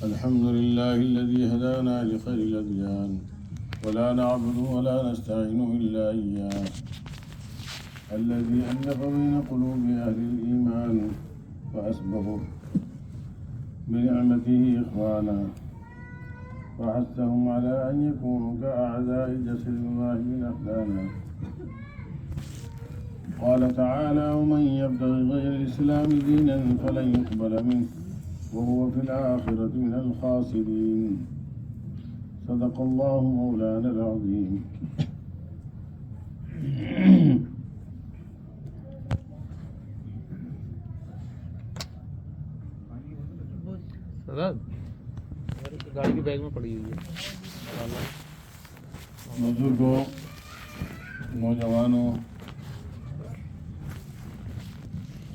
الحمد لله الذي هدانا لخير الأديان ولا نعبد ولا نستعين إلا إياه الذي ألف بين قلوب أهل الإيمان وأسبغوا بنعمته إخوانا وحثهم على أن يكونوا كأعداء جسد واحد أخلانا. قال تعالى: ومن يبتغي غير الإسلام دينا فلن يقبل منه وهو في الآخرة من الخاسرين. صدق الله مولانا العظيم. گاڑی کی بیگ میں پڑی ہوئی ہے. بزرگوں، نوجوانوں،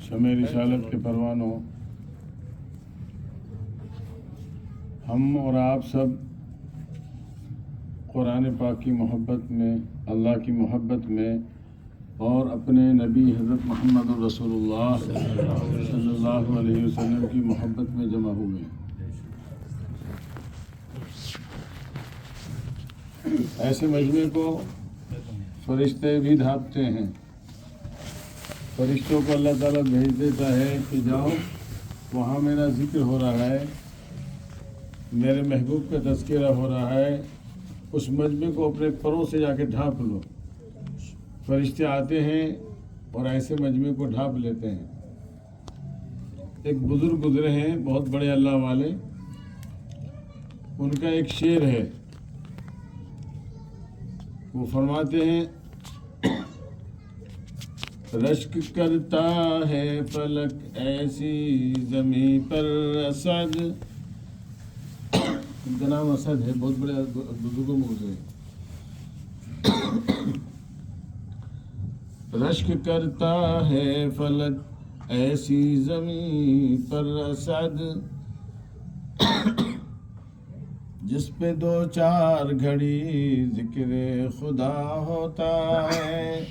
شمع رسالت کے پروانوں، ہم اور آپ سب قرآن پاک کی محبت میں، اللہ کی محبت میں اور اپنے نبی حضرت محمد رسول اللہ صلی اللہ علیہ وسلم کی محبت میں جمع ہوئے ہیں. ایسے مجمع کو فرشتے بھی ڈھانپتے ہیں. فرشتوں کو اللہ تعالیٰ بھیج دیتا ہے کہ جاؤ، وہاں میرا ذکر ہو رہا ہے، میرے محبوب کا تذکرہ ہو رہا ہے، اس مجمع کو اپنے پروں سے جا کے ڈھانپ لو. فرشتے آتے ہیں اور ایسے مجمع کو ڈھانپ لیتے ہیں. ایک بزرگ گزرے ہیں، بہت بڑے اللہ والے، ان کا ایک شعر ہے، وہ فرماتے ہیں: رشک کرتا ہے فلک ایسی زمیں پر اسد. ان کا نام اسد ہے، بہت بڑے بزرگوں میں گزرے. رشک کرتا ہے فلک ایسی زمیں پر اسد، جس پہ دو چار گھڑی ذکر خدا ہوتا ہے.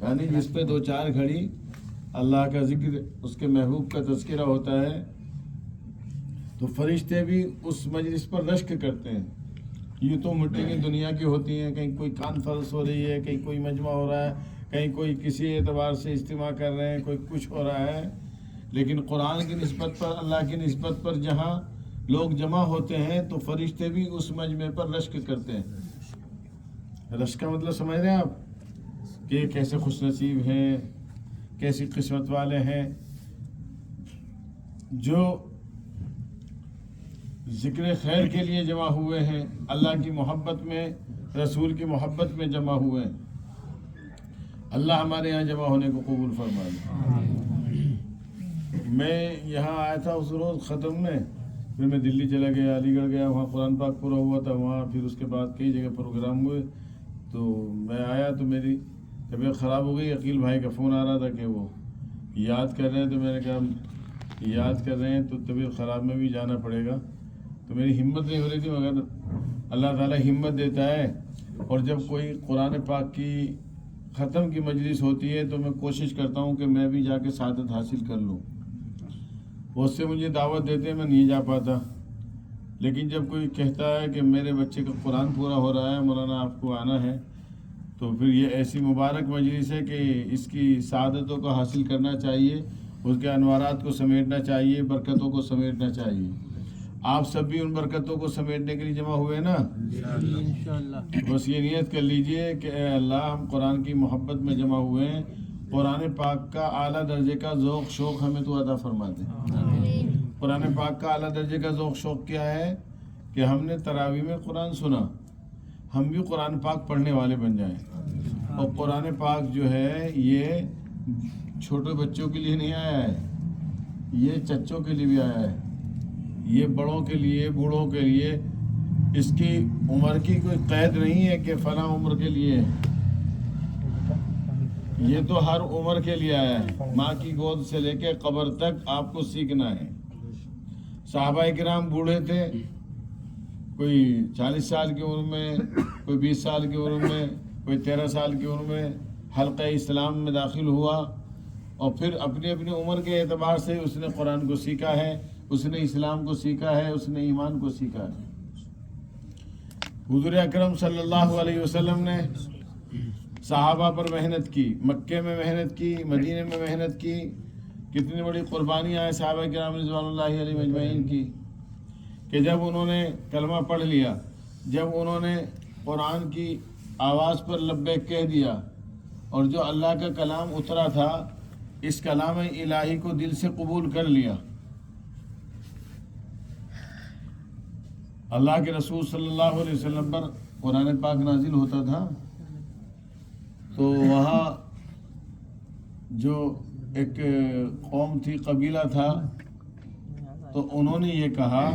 یعنی جس پہ دو چار گھڑی اللہ کا ذکر، اس کے محبوب کا تذکرہ ہوتا ہے، تو فرشتے بھی اس مجلس پر رشک کرتے ہیں. یہ تو مٹی کی دنیا کی ہوتی ہیں، کہیں کوئی کانفرنس ہو رہی ہے، کہیں کوئی مجمع ہو رہا ہے، کہیں کوئی کسی اعتبار سے اجتماع کر رہے ہیں، کوئی کچھ ہو رہا ہے. لیکن قرآن کی نسبت پر، اللہ کی نسبت پر جہاں لوگ جمع ہوتے ہیں تو فرشتے بھی اس مجمع پر رشک کرتے ہیں. رشک کا مطلب سمجھ رہے ہیں آپ کہ کیسے خوش نصیب ہیں، کیسی قسمت والے ہیں جو ذکر خیر کے لیے جمع ہوئے ہیں، اللہ کی محبت میں، رسول کی محبت میں جمع ہوئے ہیں. اللہ ہمارے یہاں جمع ہونے کو قبول فرمائے. میں یہاں آیا تھا اس روز ختم میں، پھر میں دلی چلا گیا، علی گڑھ گیا، وہاں قرآن پاک پورا ہوا تھا وہاں. پھر اس کے بعد کئی جگہ پروگرام ہوئے، تو میں آیا تو میری طبیعت خراب ہو گئی. عقیل بھائی کا فون آ رہا تھا کہ وہ یاد کر رہے ہیں، تو میں نے کہا یاد کر رہے ہیں تو طبیعت خراب میں بھی جانا پڑے گا. تو میری ہمت نہیں ہو رہی تھی، مگر اللہ تعالیٰ ہمت دیتا ہے. اور جب کوئی قرآن پاک کی ختم کی مجلس ہوتی ہے تو میں کوشش کرتا ہوں کہ میں بھی جا کے سعادت حاصل کر لوں. بہت سے مجھے دعوت دیتے ہیں، میں نہیں جا پاتا. لیکن جب کوئی کہتا ہے کہ میرے بچے کا قرآن پورا ہو رہا ہے، مولانا آپ کو آنا ہے، تو پھر یہ ایسی مبارک مجلس ہے کہ اس کی سعادتوں کو حاصل کرنا چاہیے، اس کے انوارات کو سمیٹنا چاہیے، برکتوں کو سمیٹنا چاہیے. آپ سب بھی ان برکتوں کو سمیٹنے کے لیے جمع ہوئے نا؟ انشاءاللہ. بس یہ نیت کر لیجئے کہ اے اللہ، ہم قرآن کی محبت میں جمع ہوئے ہیں، قرآن پاک کا اعلیٰ درجے کا ذوق شوق ہمیں تو عطا فرما دے. قرآن پاک کا اعلیٰ درجے کا ذوق شوق کیا ہے کہ ہم نے تراویح میں قرآن سنا، ہم بھی قرآن پاک پڑھنے والے بن جائیں. اور قرآن پاک جو ہے یہ چھوٹے بچوں کے لیے نہیں آیا ہے، یہ چچوں کے لیے بھی آیا ہے، یہ بڑوں کے لیے، بوڑھوں کے لیے. اس کی عمر کی کوئی قید نہیں ہے کہ فلاں عمر کے لیے، یہ تو ہر عمر کے لیے آیا ہے. ماں کی گود سے لے کے قبر تک آپ کو سیکھنا ہے. صحابہ کرام بوڑھے تھے، کوئی 40 سال کی عمر میں، کوئی 20 سال کی عمر میں، کوئی 13 سال کی عمر میں حلقہ اسلام میں داخل ہوا. اور پھر اپنی اپنی عمر کے اعتبار سے اس نے قرآن کو سیکھا ہے، اس نے اسلام کو سیکھا ہے، اس نے ایمان کو سیکھا ہے۔ حضور اکرم صلی اللہ علیہ وسلم نے صحابہ پر محنت کی، مکے میں محنت کی، مدینے میں محنت کی، کتنی بڑی قربانیاں ہیں صحابہ کرام رضوان اللہ علیہ مجمعین کی، کہ جب انہوں نے کلمہ پڑھ لیا، جب انہوں نے قرآن کی آواز پر لبیک کہہ دیا، اور جو اللہ کا کلام اترا تھا اس کلام الہی کو دل سے قبول کر لیا۔ اللہ کے رسول صلی اللہ علیہ وسلم پر قرآن پاک نازل ہوتا تھا تو وہاں جو ایک قوم تھی، قبیلہ تھا، تو انہوں نے یہ کہا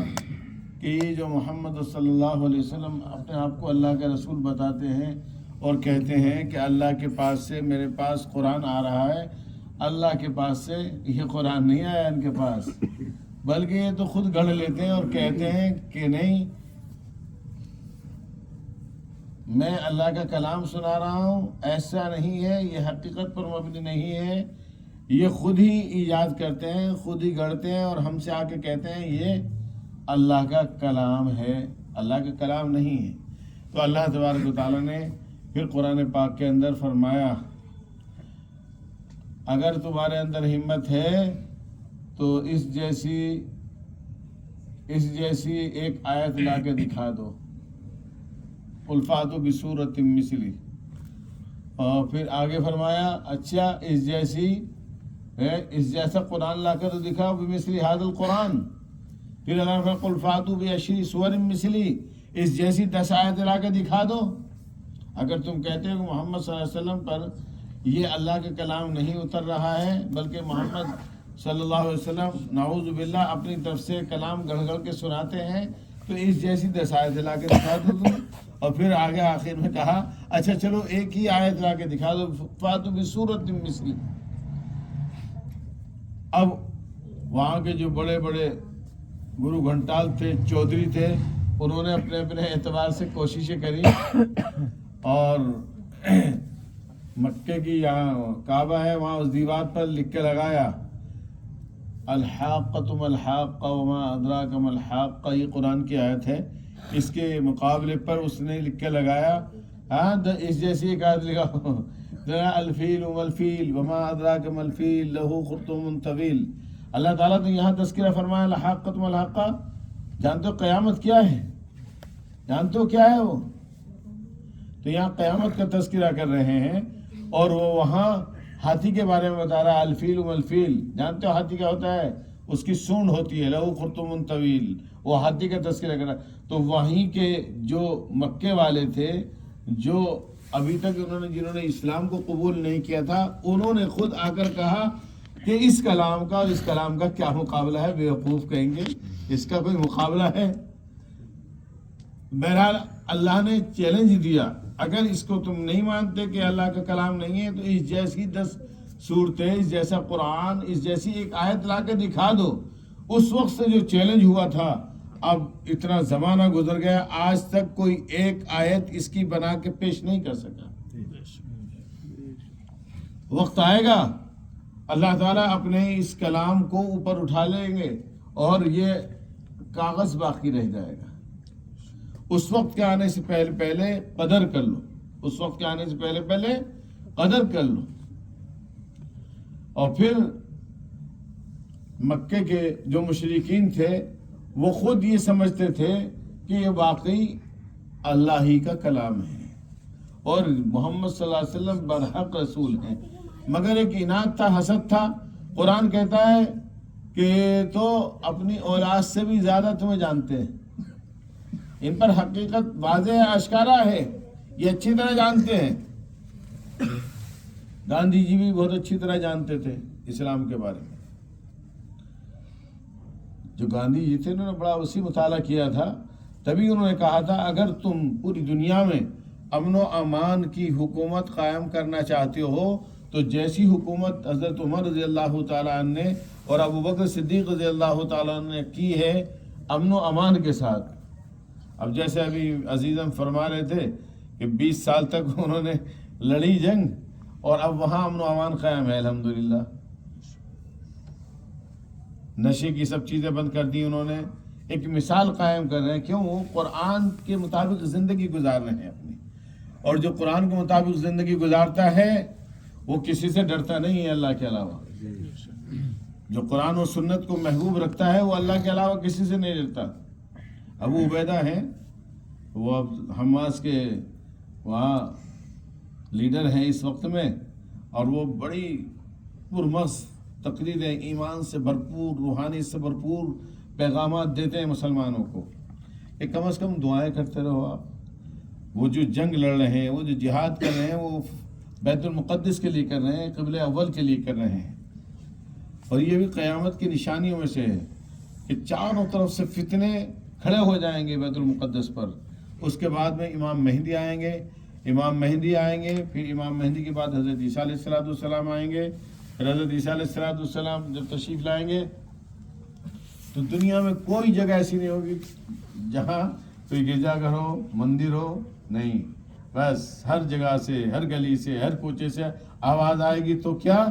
کہ یہ جو محمد صلی اللہ علیہ وسلم اپنے آپ کو اللہ کے رسول بتاتے ہیں اور کہتے ہیں کہ اللہ کے پاس سے میرے پاس قرآن آ رہا ہے، اللہ کے پاس سے یہ قرآن نہیں آیا ان کے پاس، بلکہ یہ تو خود گڑھ لیتے ہیں اور کہتے ہیں کہ نہیں، میں اللہ کا کلام سنا رہا ہوں، ایسا نہیں ہے، یہ حقیقت پر مبنی نہیں ہے، یہ خود ہی ایجاد کرتے ہیں، خود ہی گڑھتے ہیں اور ہم سے آ کے کہتے ہیں یہ اللہ کا کلام ہے، اللہ کا کلام نہیں ہے۔ تو اللہ تبارک و تعالیٰ نے پھر قرآن پاک کے اندر فرمایا اگر تمہارے اندر ہمت ہے تو اس جیسی ایک آیت لا کے دکھا دو، قل فاتوا بسورۃ مثلہ، اور پھر آگے فرمایا اچھا اس جیسا قرآن لا کر دکھاؤ، بمثل ھذا القرآن، پھر اللہ نے قل فاتوا بعشر سور مثلہ، اس جیسی 10 آیت لا کے دکھا دو۔ اگر تم کہتے ہو کہ محمد صلی اللہ علیہ وسلم پر یہ اللہ کا کلام نہیں اتر رہا ہے بلکہ محمد صلی اللہ علیہ وسلم نعوذ باللہ اپنی طرف سے کلام گڑھ گڑھ کے سناتے ہیں، تو اس جیسی 10 آیت لا کے دکھا دو تم۔ اور پھر آگے آخر میں کہا اچھا چلو ایک ہی آیت لا کے دکھا دو، فاتوا بسورۃ مثلہ۔ اب وہاں کے جو بڑے بڑے گرو گھنٹال تھے، چودھری تھے، انہوں نے اپنے اپنے اعتبار سے کوششیں کری اور مکے کی یہاں کعبہ ہے وہاں اس دیوار پر لکھ کے لگایا الحاقۃ ما الحاقۃ وما ادراک ما الحاقۃ، یہ قرآن کی آیت ہے، اس کے مقابلے پر اس نے لکھ کے لگایا اس جیسی ایک آیت لکھا الفیل وما الفیل وما ادراک ما الفیل لہ خرطوم طویل۔ اللہ تعالیٰ نے یہاں تذکرہ فرمایا الحاقۃ ما الحاقۃ، جانتے ہو قیامت کیا ہے؟ جانتے ہو کیا ہے وہ؟ تو یہاں قیامت کا تذکرہ کر رہے ہیں اور وہ وہاں ہاتھی کے بارے میں بتا رہا ہے الفیل والفیل، جانتے ہو ہاتھی کیا ہوتا ہے؟ اس کی سونڈ ہوتی ہے، لہو خرطوم طویل، وہ ہاتھی کا تذکرہ کر رہا ہے۔ تو وہیں کے جو مکے والے تھے، جو ابھی تک جنہوں نے اسلام کو قبول نہیں کیا تھا، انہوں نے خود آ کر کہا کہ اس کلام کا اور اس کلام کا کیا مقابلہ ہے، بیوقوف کہیں گے، اس کا کوئی مقابلہ ہے؟ بہرحال اللہ نے چیلنج دیا اگر اس کو تم نہیں مانتے کہ اللہ کا کلام نہیں ہے تو اس جیسی 10 صورتیں، اس جیسا قرآن، اس جیسی ایک آیت لا کے دکھا دو۔ اس وقت سے جو چیلنج ہوا تھا، اب اتنا زمانہ گزر گیا، آج تک کوئی ایک آیت اس کی بنا کے پیش نہیں کر سکا۔ وقت آئے گا اللہ تعالیٰ اپنے اس کلام کو اوپر اٹھا لیں گے اور یہ کاغذ باقی رہ جائے گا۔ اس وقت کے آنے سے پہلے قدر کر لو، اس وقت کے آنے سے پہلے قدر کر لو۔ اور پھر مکے کے جو مشرکین تھے وہ خود یہ سمجھتے تھے کہ یہ واقعی اللہ ہی کا کلام ہے اور محمد صلی اللہ علیہ وسلم برحق رسول ہیں، مگر ایک اناد تھا، حسد تھا۔ قرآن کہتا ہے کہ تو اپنی اولاد سے بھی زیادہ تمہیں جانتے ہیں، ان پر حقیقت واضح اشکارا ہے، یہ اچھی طرح جانتے ہیں۔ گاندھی جی بھی بہت اچھی طرح جانتے تھے اسلام کے بارے میں۔ جو گاندھی جی تھے انہوں نے بڑا وسیع مطالعہ کیا تھا، تبھی انہوں نے کہا تھا اگر تم پوری دنیا میں امن و امان کی حکومت قائم کرنا چاہتے ہو تو جیسی حکومت حضرت عمر رضی اللہ تعالیٰ عنہ نے اور ابوبکر صدیق رضی اللہ تعالیٰ عنہ نے کی ہے امن و امان کے ساتھ۔ اب جیسے ابھی عزیزم فرما رہے تھے کہ 20 سال تک انہوں نے لڑی جنگ اور اب وہاں امن و امان قائم ہے الحمدللہ۔ نشے کی سب چیزیں بند کر دی انہوں نے، ایک مثال قائم کر رہے ہیں. کیوں؟ وہ قرآن کے مطابق زندگی گزار رہے ہیں اپنی، اور جو قرآن کے مطابق زندگی گزارتا ہے وہ کسی سے ڈرتا نہیں ہے اللہ کے علاوہ. جو قرآن و سنت کو محبوب رکھتا ہے وہ اللہ کے علاوہ کسی سے نہیں ڈرتا. ابو عبیدہ ہیں، وہ اب حماس کے وہاں لیڈر ہیں اس وقت میں، اور وہ بڑی پرمغز تقریریں، ایمان سے بھرپور، روحانی سے بھرپور پیغامات دیتے ہیں مسلمانوں کو کہ کم از کم دعائیں کرتے رہو آپ. وہ جو جنگ لڑ رہے ہیں، وہ جو جہاد کر رہے ہیں، وہ بیت المقدس کے لیے کر رہے ہیں، قبلہ اول کے لیے کر رہے ہیں. اور یہ بھی قیامت کی نشانیوں میں سے ہے کہ چاروں طرف سے فتنے کھڑے ہو جائیں گے بیت المقدس پر. اس کے بعد میں امام مہدی آئیں گے، پھر امام مہدی کے بعد حضرت عیسیٰ علیہ السلام آئیں گے. پھر حضرت عیسیٰ علیہ السلام جب تشریف لائیں گے تو دنیا میں کوئی جگہ ایسی نہیں ہوگی جہاں کوئی گرجا گھر ہو، مندر ہو، نہیں. بس ہر جگہ سے، ہر گلی سے، ہر کوچے سے آواز آئے گی تو کیا؟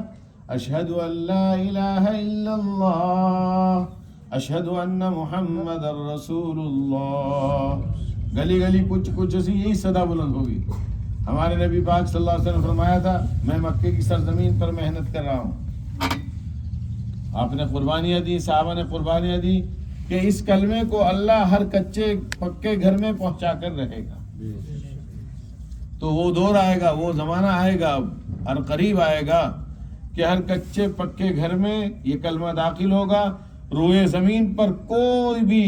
اشہد ان لا الہ الا اللہ، اشہد ان محمد رسول اللہ. گلی گلی کچھ سی یہی صدا بلند ہوگی. ہمارے نبی پاک صلی اللہ علیہ وسلم نے فرمایا تھا میں مکے کی سرزمین پر محنت کر رہا ہوں. آپ نے قربانیاں دی، صحابہ نے قربانیاں دی کہ اس کلمے کو اللہ ہر کچے پکے گھر میں پہنچا کر رہے گا. تو وہ دور آئے گا، وہ زمانہ آئے گا، ہر قریب آئے گا کہ ہر کچے پکے گھر میں یہ کلمہ داخل ہوگا. روئے زمین پر کوئی بھی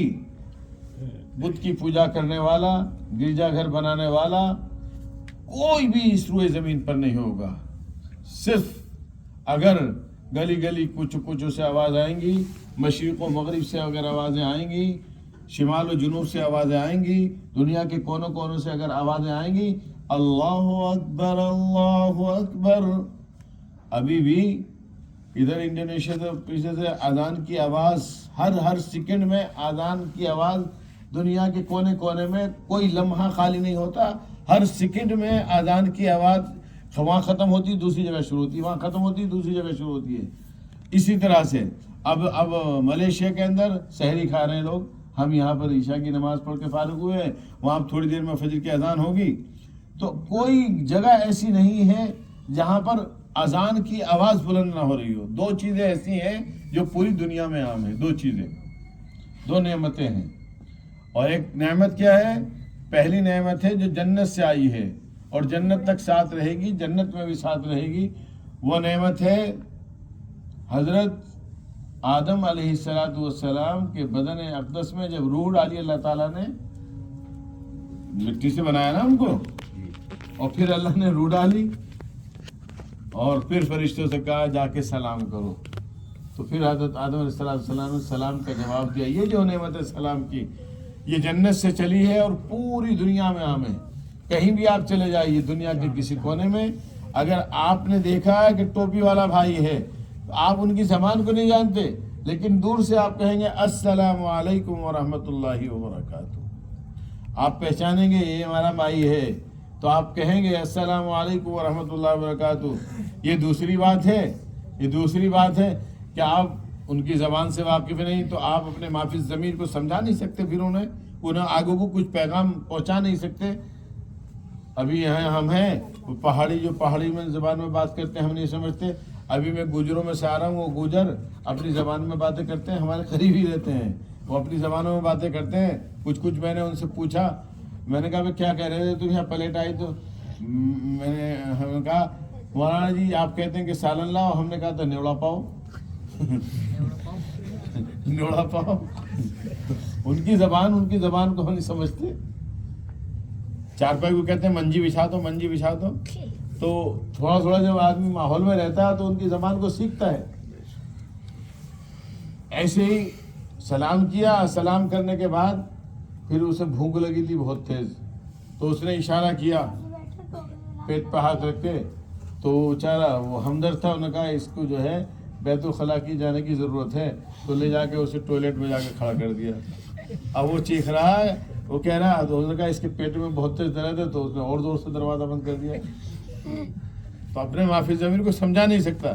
بت کی پوجا کرنے والا، گرجا گھر بنانے والا، کوئی بھی اس روئے زمین پر نہیں ہوگا. صرف اگر گلی گلی کچھ سے آواز آئیں گی، مشرق و مغرب سے اگر آوازیں آئیں گی، شمال و جنوب سے آوازیں آئیں گی، دنیا کے کونوں سے اگر آوازیں آئیں گی، اللہ اکبر اللہ اکبر. ابھی بھی ادھر انڈونیشیا سے پیچھے سے اذان کی آواز، ہر سیکنڈ میں اذان کی آواز، دنیا کے کونے میں کوئی لمحہ خالی نہیں ہوتا. ہر سیکنڈ میں اذان کی آواز وہاں ختم ہوتی دوسری جگہ شروع ہوتی، وہاں ختم ہوتی دوسری جگہ شروع ہوتی ہے. اسی طرح سے اب ملیشیا کے اندر سحری کھا رہے ہیں لوگ. ہم یہاں پر عشاء کی نماز پڑھ کے فارغ ہوئے ہیں، وہاں تھوڑی دیر میں فجر کی اذان ہوگی. تو کوئی جگہ ایسی نہیں ہے جہاں پر اذان کی آواز بلند نہ ہو رہی ہو. دو چیزیں ایسی ہیں جو پوری دنیا میں عام ہیں، دو نعمتیں ہیں. اور ایک نعمت کیا ہے؟ پہلی نعمت ہے جو جنت سے آئی ہے اور جنت تک ساتھ رہے گی، جنت میں بھی ساتھ رہے گی. وہ نعمت ہے حضرت آدم علیہ السلام کے بدن اقدس میں جب روح ڈالی اللہ تعالیٰ نے، مٹی سے بنایا نا ان کو، اور پھر اللہ نے روح ڈالی اور پھر فرشتوں سے کہا جا کے سلام کرو. تو پھر حضرت آدم علیہ السلام نے سلام کا جواب دیا. یہ جو نعمت ہے سلام کی، یہ جنت سے چلی ہے اور پوری دنیا میں عام ہے. کہیں بھی آپ چلے جائیے دنیا کے کسی کونے میں، اگر آپ نے دیکھا ہے کہ ٹوپی والا بھائی ہے، آپ ان کی زبان کو نہیں جانتے، لیکن دور سے آپ کہیں گے السلام علیکم ورحمۃ اللہ وبرکاتہ. آپ پہچانیں گے یہ ہمارا بھائی ہے تو آپ کہیں گے السلام علیکم ورحمۃ اللہ وبرکاتہ. یہ دوسری بات ہے کہ آپ ان کی زبان سے واقف نہیں تو آپ اپنے معافی ضمیر کو سمجھا نہیں سکتے، پھر انہیں آگے کو کچھ پیغام پہنچا نہیں سکتے. ابھی یہاں ہم ہیں پہاڑی میں زبان میں بات کرتے ہیں، ہم نہیں سمجھتے. ابھی میں گوجروں میں سے آ رہا ہوں، وہ گوجر اپنی زبان میں باتیں کرتے ہیں، ہمارے قریب ہی رہتے ہیں، وہ اپنی زبانوں میں باتیں کرتے ہیں. کچھ میں نے ان سے پوچھا، میں نے کہا بھائی کیا کہہ رہے تھے تم یہاں پلیٹ آئی تو میں نے کہا مولانا جی آپ کہتے ہیں کہ سالن لاؤ، ہم نے کہا تھا نیوڑا پاؤ. نیوڑا پاؤ ان کی زبان کو ہم نہیں سمجھتے. چارپائی کو کہتے ہیں منجی بچھا دو. تو تھوڑا جب آدمی ماحول میں رہتا ہے تو ان کی زبان کو سیکھتا ہے. ایسے ہی سلام کیا، سلام کرنے کے بعد پھر اسے بھوک لگی تھی بہت تیز، تو اس نے اشارہ کیا پیٹ پہ ہاتھ رکھ کے. تو بیچارہ وہ ہمدرد تھا، انہوں نے کہا اس کو جو ہے بیت الخلاء کی جانے کی ضرورت ہے، تو لے جا کے اسے ٹوائلٹ میں جا کے کھڑا کر دیا. اب وہ چیخ رہا ہے، وہ کہہ رہا ہے، تو اس نے کہا اس کے پیٹ میں بہت تیز درد ہے، تو اس نے اور زور سے دروازہ بند کر دیا. تو اپنے معافی ضمیر کو سمجھا نہیں سکتا.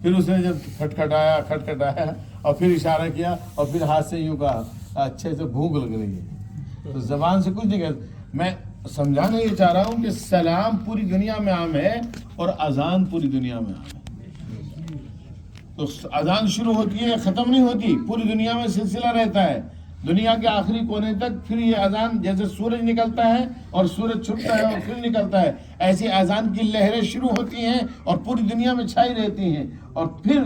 پھر اس نے جب کھٹکھٹایا اور پھر اشارہ کیا اور پھر ہاتھ سے یوں کہا اچھے سے بھوک لگ رہی ہے. تو زبان سے کچھ نہیں کہتا. میں سمجھانا یہ چاہ رہا ہوں کہ سلام پوری دنیا میں عام ہے اور اذان پوری دنیا میں عام ہے. تو اذان شروع ہوتی ہے ختم نہیں ہوتی, پوری دنیا میں سلسلہ رہتا ہے, دنیا کے آخری کونے تک. پھر یہ اذان جیسے سورج نکلتا ہے اور سورج چھپتا ہے اور پھر نکلتا ہے, ایسی اذان کی لہریں شروع ہوتی ہیں اور پوری دنیا میں چھائی رہتی ہیں. اور پھر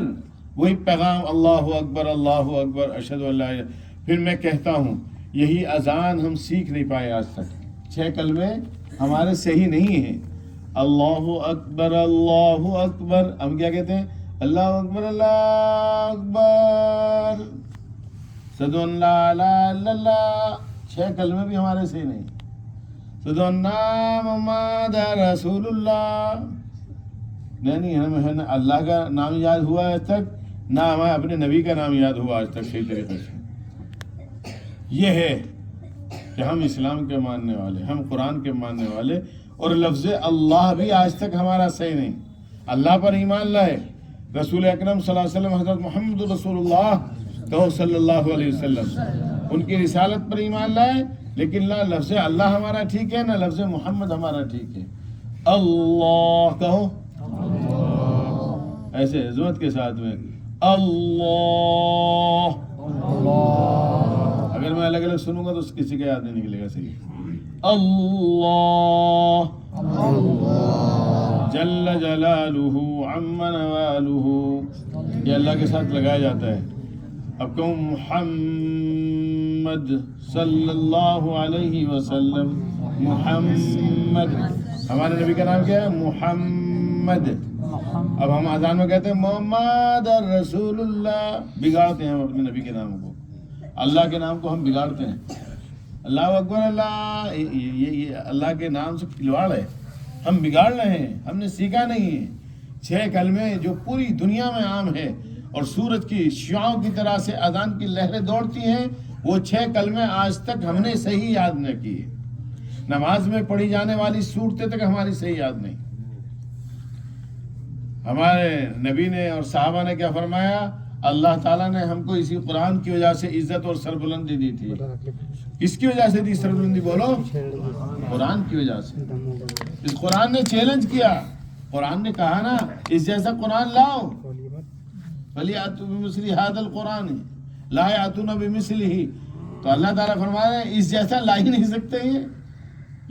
وہی پیغام اللہ اکبر اشہد ان لا الہ. پھر میں کہتا ہوں یہی اذان ہم سیکھ نہیں پائے آج تک. 6 کلمے ہمارے صحیح نہیں ہیں. اللہ اکبر ہم کیا کہتے ہیں؟ اللہ اکبر اشہد ان لا الہ الا اللہ. 6 کلمے بھی ہمارے صحیح نہیں. اشہد ان محمد رسول اللہ نہیں, ہمیں اللہ کا نام یاد ہوا آج تک, نہ ہمیں اپنے نبی کا نام یاد ہوا آج تک صحیح طریقے سے. یہ ہے کہ ہم اسلام کے ماننے والے, ہم قرآن کے ماننے والے, اور لفظ اللہ بھی آج تک ہمارا صحیح نہیں. اللہ پر ایمان لائے, رسول اکرم صلی اللہ علیہ وسلم حضرت محمد رسول اللہ کہو صلی اللہ علیہ وسلم, ان کی رسالت پر ایمان لائے, لیکن نہ لفظ اللہ ہمارا ٹھیک ہے نہ لفظ محمد ہمارا ٹھیک ہے. اللہ کہو ایسے عظمت کے ساتھ میں, اللہ. اگر میں الگ الگ سنوں گا تو کسی کا یاد نہیں نکلے گا صحیح. اللہ جل جلالہ عم نوالہ, یہ اللہ کے ساتھ لگایا جاتا ہے. اب کہوں محمد صلی اللہ علیہ وسلم, محمد, ہمارے نبی کا نام کیا ہے؟ محمد. اب ہم اذان میں کہتے ہیں محمد رسول اللہ, بگاڑتے ہیں ہم اپنے نبی کے نام کو, اللہ کے نام کو ہم بگاڑتے ہیں. اللہ اکبر اللہ, یہ اللہ کے نام سے کھلواڑ ہے, ہم بگاڑ رہے ہیں, ہم نے سیکھا نہیں ہے. 6 کلمے جو پوری دنیا میں عام ہے اور سورج کی شعاؤں کی طرح سے اذان کی لہریں دوڑتی ہیں, وہ 6 کلمے آج تک ہم نے صحیح یاد نہ کیے. نماز میں پڑھی جانے والی صورتیں تک ہماری صحیح یاد نہیں. ہمارے نبی نے اور صحابہ نے کیا فرمایا؟ اللہ تعالیٰ نے ہم کو اسی قرآن کی وجہ سے عزت اور سربلندی دی تھی. کس کی وجہ سے دی سربلندی؟ بولو. قرآن کی وجہ سے. اس قرآن نے چیلنج کیا, قرآن نے کہا نا اس جیسا قرآن لاؤ. فَلْيَأْتُوا بِمِثْلِ هَذَا الْقُرْآنِ لَا يَأْتُونَ بِمِثْلِهِ. تو اللہ تعالیٰ فرما رہے ہیں اس جیسا لا ہی نہیں سکتے. یہ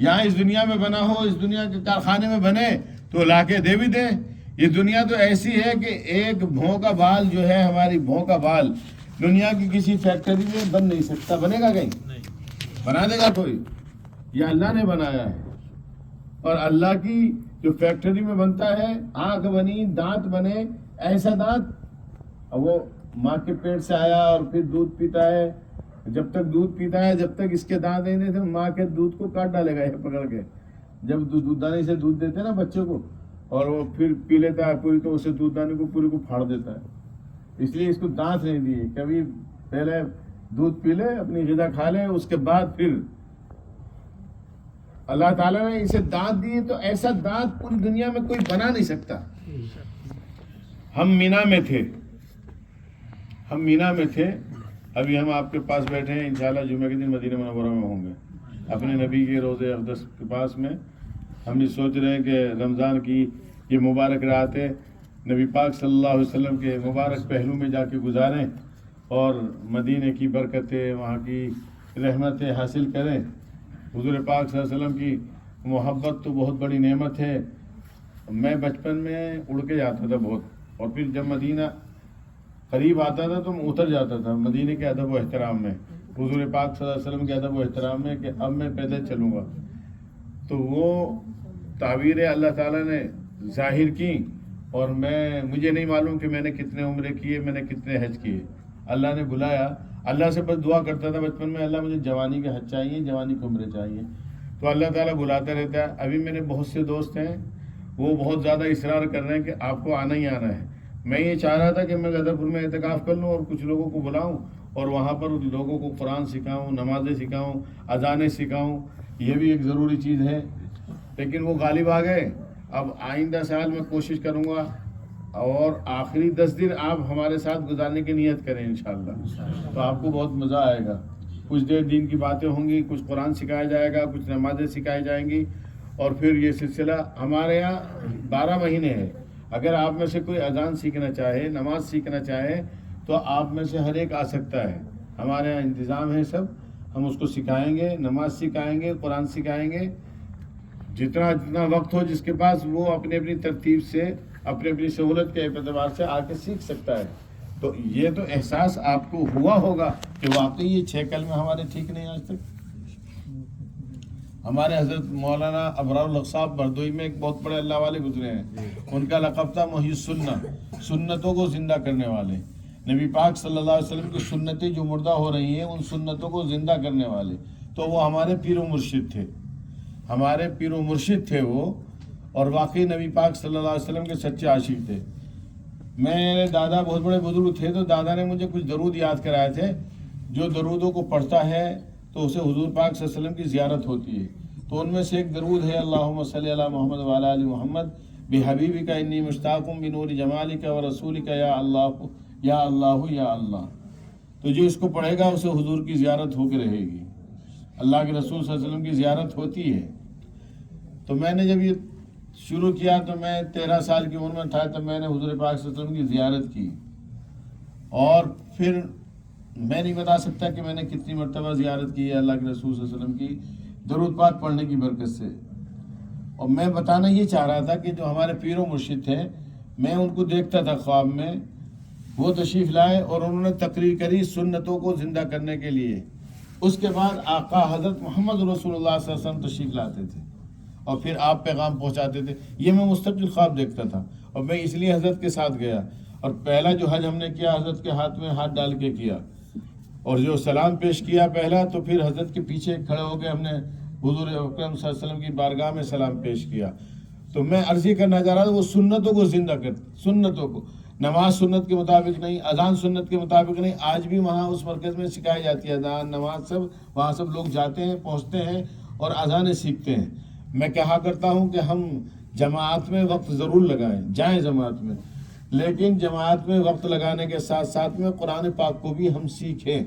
یہاں اس دنیا میں بنا ہو, اس دنیا کے کارخانے میں بنے تو لا کے دے بھی دیں. یہ دنیا تو ایسی ہے کہ ایک بھوں کا بال جو ہے, ہماری بھوں کا بال دنیا کی کسی فیکٹری میں بن نہیں سکتا. بنے گا کہیں؟ بنا دے گا کوئی؟ یہ اللہ نے بنایا ہے. اور اللہ کی جو فیکٹری میں بنتا ہے, آنکھ بنی, دانت بنے, ایسا دانت, وہ ماں کے پیٹ سے آیا اور پھر دودھ پیتا ہے. جب تک دودھ پیتا ہے, جب تک اس کے دانت نہیں تھے, ماں کے دودھ کو کاٹ ڈالے گا یہ پکڑ کے. جب دودھ دانے سے دودھ دیتے ہیں نا بچوں کو, اور وہ پھر پی لیتا ہے پوری, تو اسے دودھ دانے کو پوری کو پھاڑ دیتا ہے. اس لیے اس کو دانت نہیں دیے. کبھی پہلے دودھ پی لے, اپنی غذا کھا لے, اس کے بعد پھر اللہ تعالیٰ نے اسے دانت دیے. تو ایسا دانت پوری دنیا میں کوئی بنا نہیں سکتا. ہم مینا میں تھے, ابھی ہم آپ کے پاس بیٹھے ہیں. انشاءاللہ جمعہ کے دن مدینہ منورہ میں ہوں گے, اپنے نبی کے روضہ اقدس کے پاس میں. ہم یہ سوچ رہے ہیں کہ رمضان کی یہ مبارک راتیں نبی پاک صلی اللہ علیہ وسلم کے مبارک پہلو میں جا کے گزاریں اور مدینہ کی برکتیں, وہاں کی رحمتیں حاصل کریں. حضور پاک صلی اللہ علیہ وسلم کی محبت تو بہت بڑی نعمت ہے. میں بچپن میں اڑ کے جاتا تھا بہت, اور پھر جب مدینہ قریب آتا تھا تو میں اتر جاتا تھا مدینہ کے ادب و احترام میں, حضور پاک صلی اللہ علیہ وسلم کے ادب و احترام میں, کہ اب میں پیدل چلوں گا. تو وہ تعبیریں اللہ تعالیٰ نے ظاہر کی, اور مجھے نہیں معلوم کہ میں نے کتنے عمرے کیے, میں نے کتنے حج کیے. اللہ نے بلایا, اللہ سے بس دعا کرتا تھا بچپن میں, اللہ مجھے جوانی کے حج چاہیے, جوانی کے عمرے چاہیے. تو اللہ تعالیٰ بلاتا رہتا ہے. ابھی میرے بہت سے دوست ہیں, وہ بہت زیادہ اصرار کر رہے ہیں کہ آپ کو آنا ہی آنا ہے. میں یہ چاہ رہا تھا کہ میں غدرپور میں اعتکاف کر لوں اور کچھ لوگوں کو بلاؤں, اور وہاں پر لوگوں کو قرآن سکھاؤں, نمازیں سکھاؤں, اذانیں سکھاؤں. یہ بھی ایک ضروری چیز ہے, لیکن وہ غالب آ گئے. اب آئندہ سال میں کوشش کروں گا اور آخری 10 دن آپ ہمارے ساتھ گزارنے کی نیت کریں انشاءاللہ، تو آپ کو بہت مزہ آئے گا. کچھ دیر دین کی باتیں ہوں گی، کچھ قرآن سکھایا جائے گا، کچھ نمازیں سکھائی جائیں گی، اور پھر یہ سلسلہ ہمارے یہاں 12 مہینے ہے. اگر آپ میں سے کوئی اذان سیکھنا چاہے، نماز سیکھنا چاہے، تو آپ میں سے ہر ایک آ سکتا ہے. ہمارے یہاں انتظام ہے سب، ہم اس کو سکھائیں گے، نماز سکھائیں گے، قرآن سکھائیں گے. جتنا وقت ہو جس کے پاس، وہ اپنی اپنی ترتیب سے، اپنی اپنی سہولت کے اعتبار سے آ کے سیکھ سکتا ہے. تو یہ تو احساس آپ کو ہوا ہوگا کہ واقعی یہ 6 کلمے ہمارے ٹھیک نہیں آج تک. ہمارے حضرت مولانا ابرار الحق صاحب بردوئی میں ایک بہت بڑے اللہ والے گزرے ہیں، ان کا لقب تھا محی السنہ، سنتوں کو زندہ کرنے والے. نبی پاک صلی اللہ علیہ وسلم کی سنتیں جو مردہ ہو رہی ہیں، ان سنتوں کو زندہ کرنے والے. تو وہ ہمارے پیر و مرشد تھے، ہمارے پیر و مرشد تھے وہ، اور واقعی نبی پاک صلی اللہ علیہ وسلم کے سچے عاشق تھے. میرے دادا بہت بڑے بزرگ تھے، تو دادا نے مجھے کچھ درود یاد کرائے تھے. جو درودوں کو پڑھتا ہے تو اسے حضور پاک صلی اللہ علیہ وسلم کی زیارت ہوتی ہے. تو ان میں سے ایک درود ہے، اللہم صلی علی محمد وعلی آل محمد بحبیبک انی مشتاق بنور جمالک ورسولک یا اللہ یا اللہ یا اللہ. تو جو اس کو پڑھے گا اسے حضور کی زیارت ہو کے رہے گی، اللہ کے رسول صلی اللہ علیہ وسلم کی زیارت ہوتی ہے. تو میں نے جب یہ شروع کیا تو میں 13 سال کی عمر میں تھا، تب میں نے حضور پاک صلی اللہ علیہ وسلم کی زیارت کی. اور پھر میں نہیں بتا سکتا کہ میں نے کتنی مرتبہ زیارت کی ہے اللہ کے رسول صلی اللہ علیہ وسلم کی، درود پاک پڑھنے کی برکت سے. اور میں بتانا یہ چاہ رہا تھا کہ جو ہمارے پیر و مرشد تھے، میں ان کو دیکھتا تھا خواب میں، وہ تشریف لائے اور انہوں نے تقریر کری سنتوں کو زندہ کرنے کے لیے. اس کے بعد آقا حضرت محمد رسول اللہ صلی اللہ علیہ وسلم تشریف لاتے تھے اور پھر آپ پیغام پہنچاتے تھے. یہ میں مستقل خواب دیکھتا تھا، اور میں اس لیے حضرت کے ساتھ گیا. اور پہلا جو حج ہم نے کیا، حضرت کے ہاتھ میں ہاتھ ڈال کے کیا، اور جو سلام پیش کیا پہلا، تو پھر حضرت کے پیچھے کھڑے ہو کے ہم نے حضور اکرم صلی اللہ علیہ وسلم کی بارگاہ میں سلام پیش کیا. تو میں عرض یہ کرنا چاہ رہا تھا، وہ سنتوں کو زندہ کرتے، سنتوں کو. نماز سنت کے مطابق نہیں، اذان سنت کے مطابق نہیں. آج بھی وہاں اس مرکز میں سکھائی جاتی ہے اذان، نماز، سب وہاں سب لوگ جاتے ہیں، پہنچتے ہیں اور اذانیں سیکھتے ہیں. میں کہا کرتا ہوں کہ ہم جماعت میں وقت ضرور لگائیں، جائیں جماعت میں، لیکن جماعت میں وقت لگانے کے ساتھ ساتھ میں قرآن پاک کو بھی ہم سیکھیں.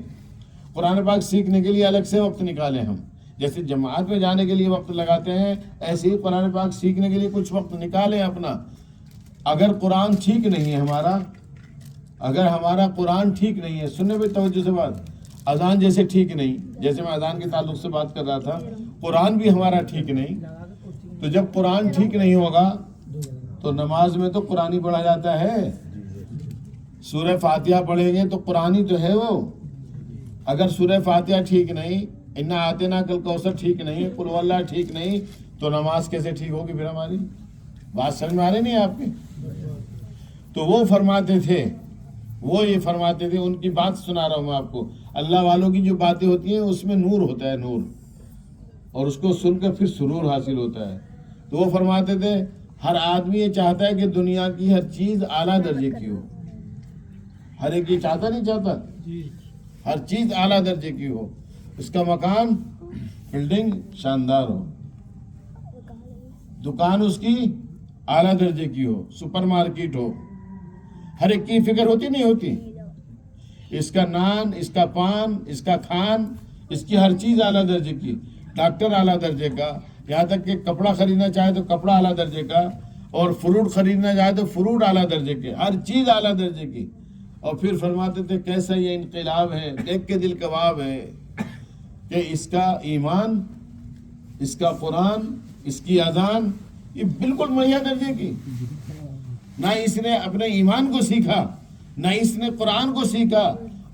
قرآن پاک سیکھنے کے لیے الگ سے وقت نکالیں. ہم جیسے جماعت میں جانے کے لیے وقت لگاتے ہیں، ایسے ہی قرآن پاک سیکھنے کے لیے کچھ وقت نکالیں اپنا. اگر قرآن ٹھیک نہیں ہے ہمارا، اگر ہمارا قرآن ٹھیک نہیں ہے، سننے پہ توجہ سے بات، اذان جیسے ٹھیک نہیں، جیسے میں اذان کے تعلق سے بات کر رہا تھا، قرآن بھی ہمارا ٹھیک نہیں. تو جب قرآن ٹھیک نہیں ہوگا تو نماز میں تو قرآن ہی پڑھا جاتا ہے. سورہ فاتحہ پڑھیں گے تو قرآن ہی تو ہے وہ. اگر سورہ فاتحہ ٹھیک نہیں، انا آتینا کل کوثر ٹھیک نہیں، قل هو اللہ ٹھیک نہیں، تو نماز کیسے ٹھیک ہوگی پھر ہماری؟ بات سمجھ میں آ رہی نہیں آپ کی؟ تو وہ فرماتے تھے، وہ یہ فرماتے تھے، ان کی بات سنا رہا ہوں میں آپ کو. اللہ والوں کی جو باتیں ہوتی ہیں اس میں نور ہوتا ہے، نور، اور اس کو سن کر پھر سرور حاصل ہوتا ہے. تو وہ فرماتے تھے ہر آدمی یہ چاہتا ہے کہ دنیا کی ہر چیز اعلیٰ درجے کی ہو. ہر ایک یہ چاہتا نہیں چاہتا؟ ہر چیز اعلیٰ درجے کی ہو، اس کا مکان، بلڈنگ شاندار ہو، دکان اس کی اعلیٰ درجے کی ہو، سپر مارکیٹ ہو. ہر ایک کی فکر ہوتی نہیں ہوتی؟ اس کا نان، اس کا پان، اس کا کھان، اس کی ہر چیز اعلیٰ درجے کی. ڈاکٹر اعلیٰ درجے کا، یہاں تک کہ کپڑا خریدنا چاہے تو کپڑا اعلیٰ درجے کا، اور فروٹ خریدنا چاہے تو فروٹ اعلیٰ درجے کے، ہر چیز اعلیٰ درجے کی. اور پھر فرماتے تھے کیسا یہ انقلاب ہے، دیکھ کے دل کباب ہے کہ اس کا ایمان، اس کا قرآن، اس کی اذان، یہ بالکل مہیا درجے کی. نہ اس نے اپنے ایمان کو سیکھا، نہ اس نے قرآن کو سیکھا،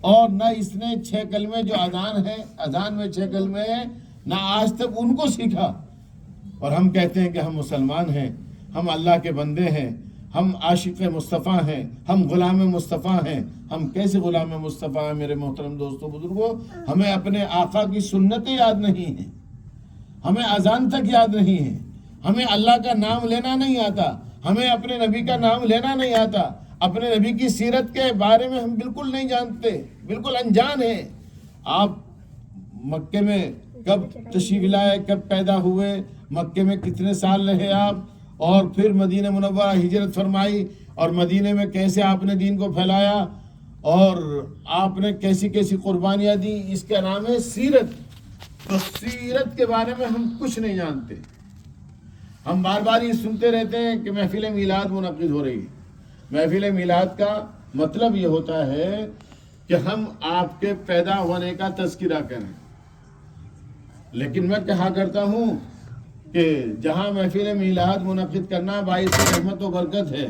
اور نہ اس نے 6 کلمے جو اذان ہے، اذان میں 6 کلمے ہیں، نہ آج تک ان کو سیکھا. اور ہم کہتے ہیں کہ ہم مسلمان ہیں، ہم اللہ کے بندے ہیں، ہم عاشق مصطفیٰ ہیں، ہم غلام مصطفیٰ ہیں. ہم کیسے غلام مصطفیٰ ہیں میرے محترم دوستوں بزرگوں؟ ہمیں اپنے آقا کی سنتیں یاد نہیں ہیں، ہمیں اذان تک یاد نہیں ہے، ہمیں اللہ کا نام لینا نہیں آتا، ہمیں اپنے نبی کا نام لینا نہیں آتا، اپنے نبی کی سیرت کے بارے میں ہم بالکل نہیں جانتے، بالکل انجان ہیں. آپ مکے میں کب تشریف لائے، کب پیدا ہوئے، مکے میں کتنے سال رہے آپ، اور پھر مدینہ منورہ ہجرت فرمائی، اور مدینے میں کیسے آپ نے دین کو پھیلایا اور آپ نے کیسی کیسی قربانیاں دی، اس کا نام ہے سیرت۔ تو سیرت کے بارے میں ہم کچھ نہیں جانتے۔ ہم بار بار یہ سنتے رہتے ہیں کہ محفل میلاد منعقد ہو رہی ہے۔ محفل میلاد کا مطلب یہ ہوتا ہے کہ ہم آپ کے پیدا ہونے کا تذکرہ کریں، لیکن میں کہا کرتا ہوں کہ جہاں محفل میلاد منعقد کرنا باعث رحمت و برکت ہے،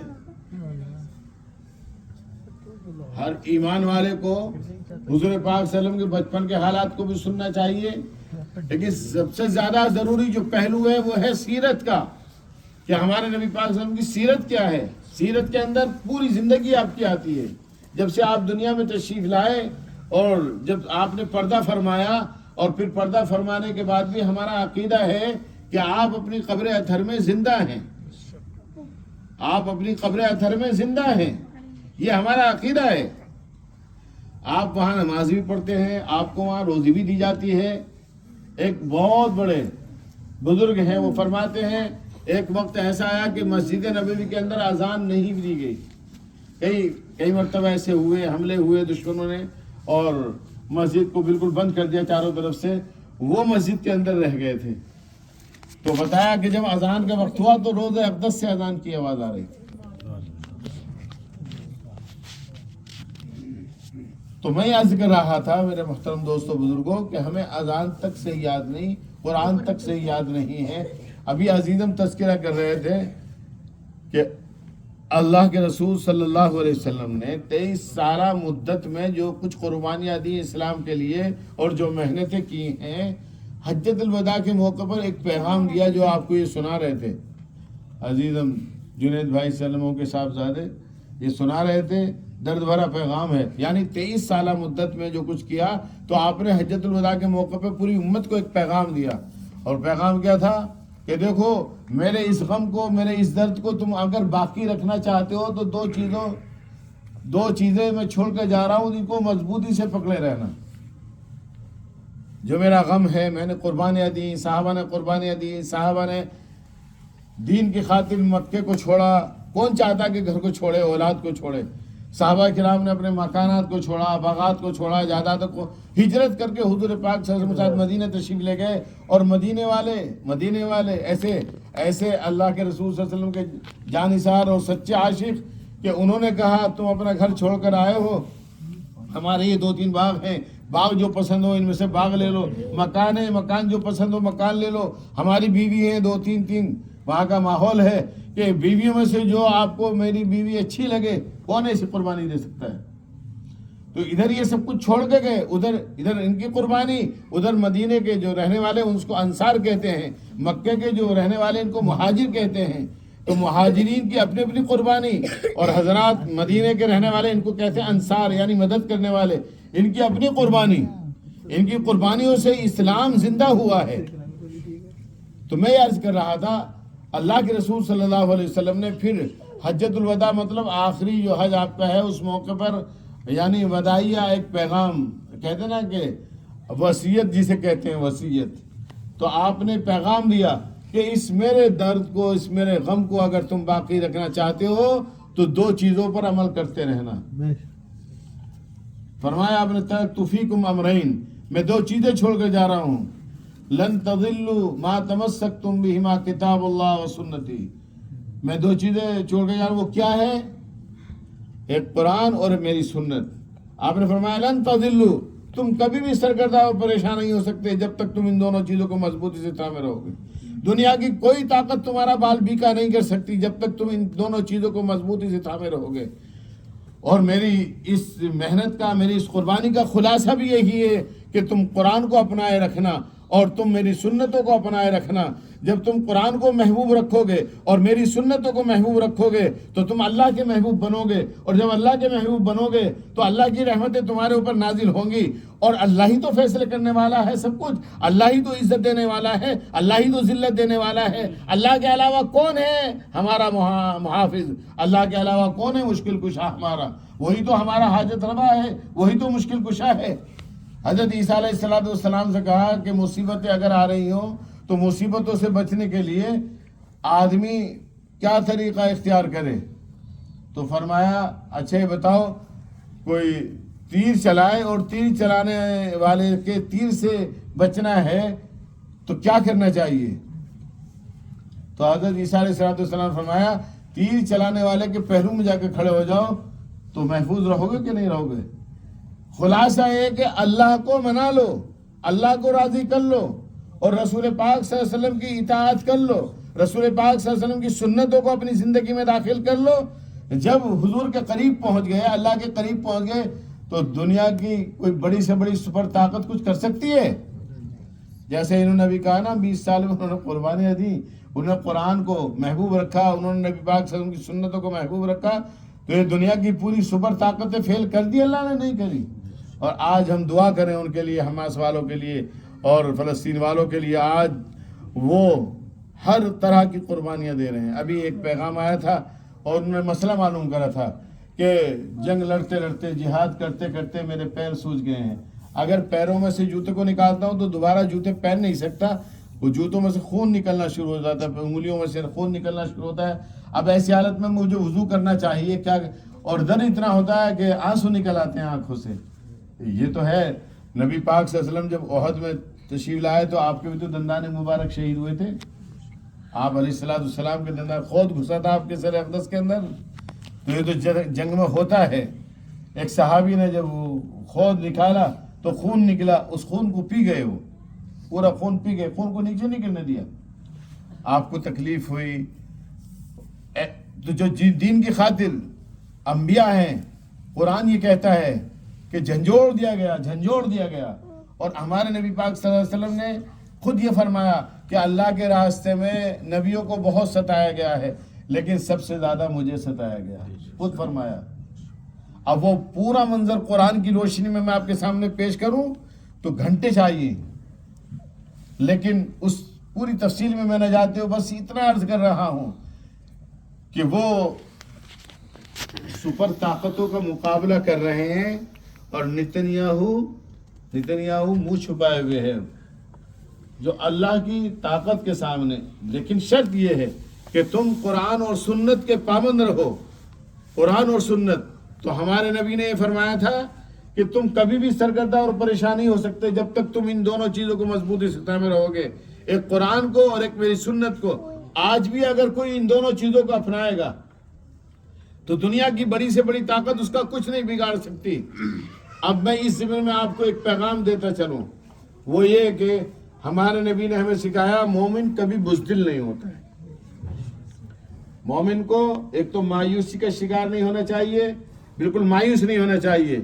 ہر ایمان والے کو حضور پاک صلی اللہ علیہ وسلم کے بچپن کے حالات کو بھی سننا چاہیے، لیکن سب سے زیادہ ضروری جو پہلو ہے وہ ہے سیرت کا، کہ ہمارے نبی پاک صلی اللہ علیہ وسلم کی سیرت کیا ہے۔ سیرت کے اندر پوری زندگی آپ کی آتی ہے، جب سے آپ دنیا میں تشریف لائے اور جب آپ نے پردہ فرمایا، اور پھر پردہ فرمانے کے بعد بھی ہمارا عقیدہ ہے کہ آپ اپنی قبر اطہر میں زندہ ہیں، آپ اپنی قبر اطہر میں زندہ ہیں، یہ ہمارا عقیدہ ہے۔ آپ وہاں نماز بھی پڑھتے ہیں، آپ کو وہاں روزی بھی دی جاتی ہے۔ ایک بہت بڑے بزرگ ہیں، وہ فرماتے ہیں ایک وقت ایسا آیا کہ مسجد نبوی کے اندر اذان نہیں دی گئی، کئی مرتبہ ایسے ہوئے، حملے ہوئے دشمنوں نے اور مسجد کو بالکل بند کر دیا چاروں طرف سے، وہ مسجد کے اندر رہ گئے تھے۔ تو بتایا کہ جب اذان کا وقت ہوا تو روزہ اقدس سے اذان کی آواز آ رہی تھی۔ تو میں عرض کر رہا تھا میرے محترم دوستوں بزرگوں کہ ہمیں اذان تک سے یاد نہیں، قرآن تک سے یاد نہیں ہے۔ ابھی عزیزم تذکرہ کر رہے تھے کہ اللہ کے رسول صلی اللہ علیہ وسلم نے 23 سالہ مدت میں جو کچھ قربانیاں دی اسلام کے لیے اور جو محنتیں کی ہیں، حجۃ الوداع کے موقع پر ایک پیغام دیا جو آپ کو یہ سنا رہے تھے عزیزم جنید بھائی سلموں کے صاحبزادے، یہ سنا رہے تھے، درد بھرا پیغام ہے۔ یعنی 23 سالہ مدت میں جو کچھ کیا، تو آپ نے حجۃ الوداع کے موقع پہ پوری امت کو ایک پیغام دیا، اور پیغام کیا تھا کہ دیکھو میرے اس غم کو، میرے اس درد کو تم اگر باقی رکھنا چاہتے ہو تو دو چیزیں میں چھوڑ کے جا رہا ہوں، ان کو مضبوطی سے پکڑے رہنا۔ جو میرا غم ہے، میں نے قربانیاں دی، صحابہ نے قربانیاں دی، صحابہ نے دین کی خاطر مکے کو چھوڑا، کون چاہتا کہ گھر کو چھوڑے، اولاد کو چھوڑے؟ صحابہ کرام نے اپنے مکانات کو چھوڑا، باغات کو چھوڑا، جائیدادوں کو ہجرت کر کے حضور پاک صلی اللہ علیہ وسلم مدینہ تشریف لے گئے، اور مدینے والے ایسے اللہ کے رسول صلی اللہ علیہ وسلم کے جانثار اور سچے عاشق کہ انہوں نے کہا تم اپنا گھر چھوڑ کر آئے ہو، ہمارے یہ 2-3 باغ ہیں، باغ جو پسند ہو ان میں سے باغ لے لو، مکان جو پسند ہو مکان لے لو، ہماری بیوی ہیں 2-3 وہاں کا ماحول ہے کہ بیویوں میں سے جو آپ کو میری بیوی اچھی لگے، کون ایسی قربانی دے سکتا ہے؟ تو ادھر یہ سب کچھ چھوڑ کے گئے، ادھر ان کی قربانی، ادھر مدینے کے جو رہنے والے ان کو انصار کہتے ہیں، مکے کے جو رہنے والے ان کو مہاجر کہتے ہیں، تو مہاجرین کی اپنی اپنی قربانی، اور حضرات مدینے کے رہنے والے ان کو کہتے ہیں انصار، یعنی مدد کرنے والے، ان کی اپنی قربانی، ان کی قربانیوں سے اسلام زندہ ہوا ہے۔ تو میں یہ عرض کر رہا تھا، اللہ کے رسول صلی اللہ علیہ وسلم نے پھر حجۃ الوداع مطلب آخری جو حج آپ کا ہے، اس موقع پر یعنی وداعیہ ایک پیغام کہتے ہیں نا کہ وصیت جسے کہتے ہیں وصیت، تو آپ نے پیغام دیا کہ اس میرے درد کو، اس میرے غم کو اگر تم باقی رکھنا چاہتے ہو تو 2 چیزوں پر عمل کرتے رہنا۔ فرمایا آپ نے ترکت فیکم امرین، میں 2 چیزیں چھوڑ کے جا رہا ہوں، لن تضلوا ما تمسکتم بہما کتاب اللہ و سنتی، میں 2 چیزیں چھوڑ کے جا رہا ہوں، وہ کیا ہے؟ ایک قرآن اور میری سنت۔ آپ نے فرمایا لن تضلوا، تم کبھی بھی سرگردہ اور پریشان نہیں ہو سکتے جب تک تم ان دونوں چیزوں کو مضبوطی سے تھامے رہو گے۔ دنیا کی کوئی طاقت تمہارا بال بیکا نہیں کر سکتی جب تک تم ان دونوں چیزوں کو مضبوطی سے تھامے رہو گے۔ اور میری اس محنت کا، میری اس قربانی کا خلاصہ بھی یہی ہے کہ تم قرآن کو اپنائے رکھنا اور تم میری سنتوں کو اپنائے رکھنا۔ جب تم قرآن کو محبوب رکھو گے اور میری سنتوں کو محبوب رکھو گے تو تم اللہ کے محبوب بنو گے، اور جب اللہ کے محبوب بنو گے تو اللہ کی رحمتیں تمہارے اوپر نازل ہوں گی، اور اللہ ہی تو فیصلے کرنے والا ہے سب کچھ، اللہ ہی تو عزت دینے والا ہے، اللہ ہی تو ذلت دینے والا ہے۔ اللہ کے علاوہ کون ہے ہمارا محافظ؟ اللہ کے علاوہ کون ہے مشکل کشا ہمارا؟ وہی تو ہمارا حاجت روا ہے، وہی تو مشکل کشا ہے۔ حضرت عیسیٰ علیہ السلام سے کہا کہ مصیبتیں اگر آ رہی ہوں تو مصیبتوں سے بچنے کے لیے آدمی کیا طریقہ اختیار کرے؟ تو فرمایا اچھا یہ بتاؤ کوئی تیر چلائے اور تیر چلانے والے کے تیر سے بچنا ہے تو کیا کرنا چاہیے؟ تو حضرت عیسیٰ علیہ السلام فرمایا تیر چلانے والے کے پہلو میں جا کے کھڑے ہو جاؤ تو محفوظ رہو گے کہ نہیں رہو گے؟ خلاصہ یہ کہ اللہ کو منا لو، اللہ کو راضی کر لو اور رسول پاک صلی اللہ علیہ وسلم کی اطاعت کر لو، رسول پاک صلی اللہ علیہ وسلم کی سنتوں کو اپنی زندگی میں داخل کر لو۔ جب حضور کے قریب پہنچ گئے، اللہ کے قریب پہنچ گئے، تو دنیا کی کوئی بڑی سے بڑی سپر طاقت کچھ کر سکتی ہے؟ جیسے انہوں نے ابھی کہا نا 20 سال میں انہوں نے قربانیاں دی، انہوں نے قرآن کو محبوب رکھا، انہوں نے نبی پاک صلی اللہ علیہ وسلم کی سنتوں کو محبوب رکھا، تو یہ دنیا کی پوری سپر طاقتیں فیل کر دی اللہ نے؟ نہیں کری۔ اور آج ہم دعا کریں ان کے لیے، حماس والوں کے لیے اور فلسطین والوں کے لیے، آج وہ ہر طرح کی قربانیاں دے رہے ہیں۔ ابھی ایک پیغام آیا تھا اور انہوں نے مسئلہ معلوم کرا تھا کہ جنگ لڑتے لڑتے جہاد کرتے کرتے میرے پیر سوج گئے ہیں، اگر پیروں میں سے جوتے کو نکالتا ہوں تو دوبارہ جوتے پہن نہیں سکتا، وہ جوتوں میں سے خون نکلنا شروع ہو جاتا ہے، انگلیوں میں سے خون نکلنا شروع ہوتا ہے۔ اب ایسی حالت میں مجھے وضو کرنا چاہیے کیا، اور درد اتنا ہوتا ہے کہ آنسو نکل آتے ہیں آنکھوں سے۔ یہ تو ہے نبی پاک صلی اللہ علیہ وسلم جب احد میں تشریف لائے تو آپ کے بھی تو دندان مبارک شہید ہوئے تھے، آپ علیہ السلام کے دندان خود گھسا تھا آپ کے سر اقدس کے اندر۔ تو یہ تو جنگ میں ہوتا ہے۔ ایک صحابی نے جب وہ خود نکالا تو خون نکلا، اس خون کو پی گئے، وہ پورا خون پی گئے، خون کو نیچے نہیں گرنے دیا۔ آپ کو تکلیف ہوئی تو جو دین کی خاطر انبیاء ہیں، قرآن یہ کہتا ہے کہ جھنجھوڑ دیا گیا، اور ہمارے نبی پاک صلی اللہ علیہ وسلم نے خود یہ فرمایا کہ اللہ کے راستے میں نبیوں کو بہت ستایا گیا ہے لیکن سب سے زیادہ مجھے ستایا گیا ہے، خود فرمایا۔ اب وہ پورا منظر قرآن کی روشنی میں آپ کے سامنے پیش کروں تو گھنٹے چاہیے، لیکن اس پوری تفصیل میں نہ جاتے ہو، بس اتنا عرض کر رہا ہوں کہ وہ سپر طاقتوں کا مقابلہ کر رہے ہیں اور نتنیاہو منہ چھپائے ہوئے ہیں جو اللہ کی طاقت کے سامنے۔ لیکن شرط یہ ہے کہ تم قرآن اور سنت کے پابند رہو، قرآن اور سنت۔ تو ہمارے نبی نے یہ فرمایا تھا کہ تم کبھی بھی سرگردہ اور پریشان نہیں ہو سکتے جب تک تم ان دونوں چیزوں کو مضبوطی سے تھامے رہو گے، ایک قرآن کو اور ایک میری سنت کو۔ آج بھی اگر کوئی ان دونوں چیزوں کو اپنائے گا تو دنیا کی بڑی سے بڑی طاقت اس کا کچھ نہیں بگاڑ سکتی۔ اب میں اس ضمن میں آپ کو ایک پیغام دیتا چلوں، وہ یہ کہ ہمارے نبی نے ہمیں سکھایا مومن کبھی بزدل نہیں ہوتا ہے۔ مومن کو ایک تو مایوسی کا شکار نہیں ہونا چاہیے، بالکل مایوس نہیں ہونا چاہیے۔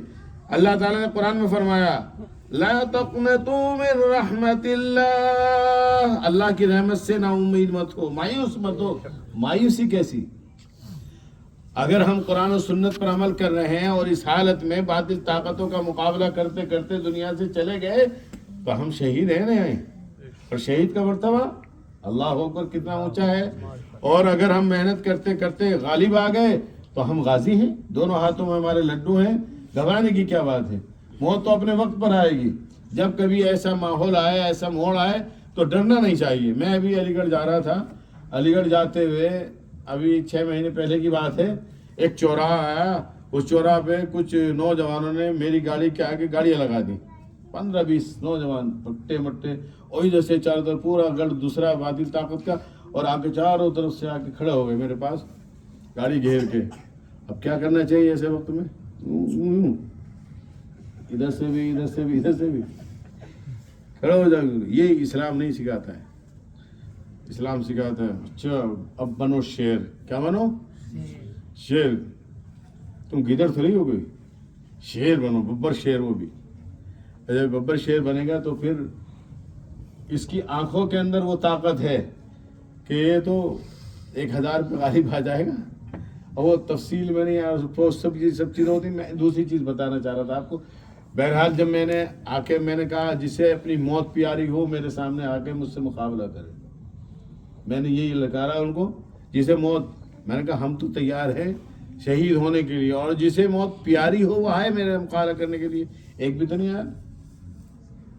اللہ تعالیٰ نے قرآن میں فرمایا لا تقنطوا من رحمت اللہ، اللہ کی رحمت سے نا امید مت ہو، مایوس مت ہو۔ مایوسی کیسی؟ اگر ہم قرآن و سنت پر عمل کر رہے ہیں اور اس حالت میں باطل طاقتوں کا مقابلہ کرتے کرتے دنیا سے چلے گئے تو ہم شہید ہیں نہیں ہیں، اور شہید کا مرتبہ اللہ اکبر کتنا اونچا ہے۔ اور اگر ہم محنت کرتے کرتے غالب آ گئے تو ہم غازی ہیں، دونوں ہاتھوں میں ہمارے لڈو ہیں، گھبرانے کی کیا بات ہے؟ موت تو اپنے وقت پر آئے گی۔ جب کبھی ایسا ماحول آئے، ایسا موڑ آئے تو ڈرنا نہیں چاہیے۔ میں ابھی علی گڑھ جا رہا تھا، علی گڑھ جاتے ہوئے ابھی 6 مہینے پہلے کی بات ہے، ایک چوراہا آیا، اس چوراہا پہ کچھ نوجوانوں نے میری گاڑی کے آگے گاڑیاں لگا دی، 15-20 نوجوان پٹے مٹے، اور ادھر سے چاروں طرف پورا گڑھ دوسرا باطل طاقت کا، اور آ کے چاروں طرف سے آ کے کھڑے ہو گئے میرے پاس گاڑی گھیر کے۔ اب کیا کرنا چاہیے ایسے وقت میں؟ ادھر سے بھی ادھر سے بھی ادھر سے بھی کھڑے ہو جاؤ۔ یہ اسلام نہیں سکھاتا ہے، اسلام سکھاتا ہے اچھا اب بنو شیر۔ کیا بنو؟ شیر۔ تم گدڑ تھوڑی ہو گئی، شیر بنو، ببر شیر۔ وہ بھی جب ببر شیر بنے گا تو پھر اس کی آنکھوں کے اندر وہ طاقت ہے کہ یہ تو 1000 پہ غالب آ جائے گا۔ اور وہ تفصیل میں نہیں، سب چیزیں ہوتی۔ میں دوسری چیز بتانا چاہ رہا تھا آپ کو۔ بہرحال جب میں نے کہا جسے اپنی موت پیاری ہو میرے سامنے آ کے مجھ سے مقابلہ کرے، میں نے یہی لکھا رہا ان کو، جسے موت، میں نے کہا ہم تو تیار ہیں شہید ہونے کے لیے، اور جسے موت پیاری ہو وہ آئے میرے مقابلہ کرنے کے لیے۔ ایک بھی تو نہیں آیا۔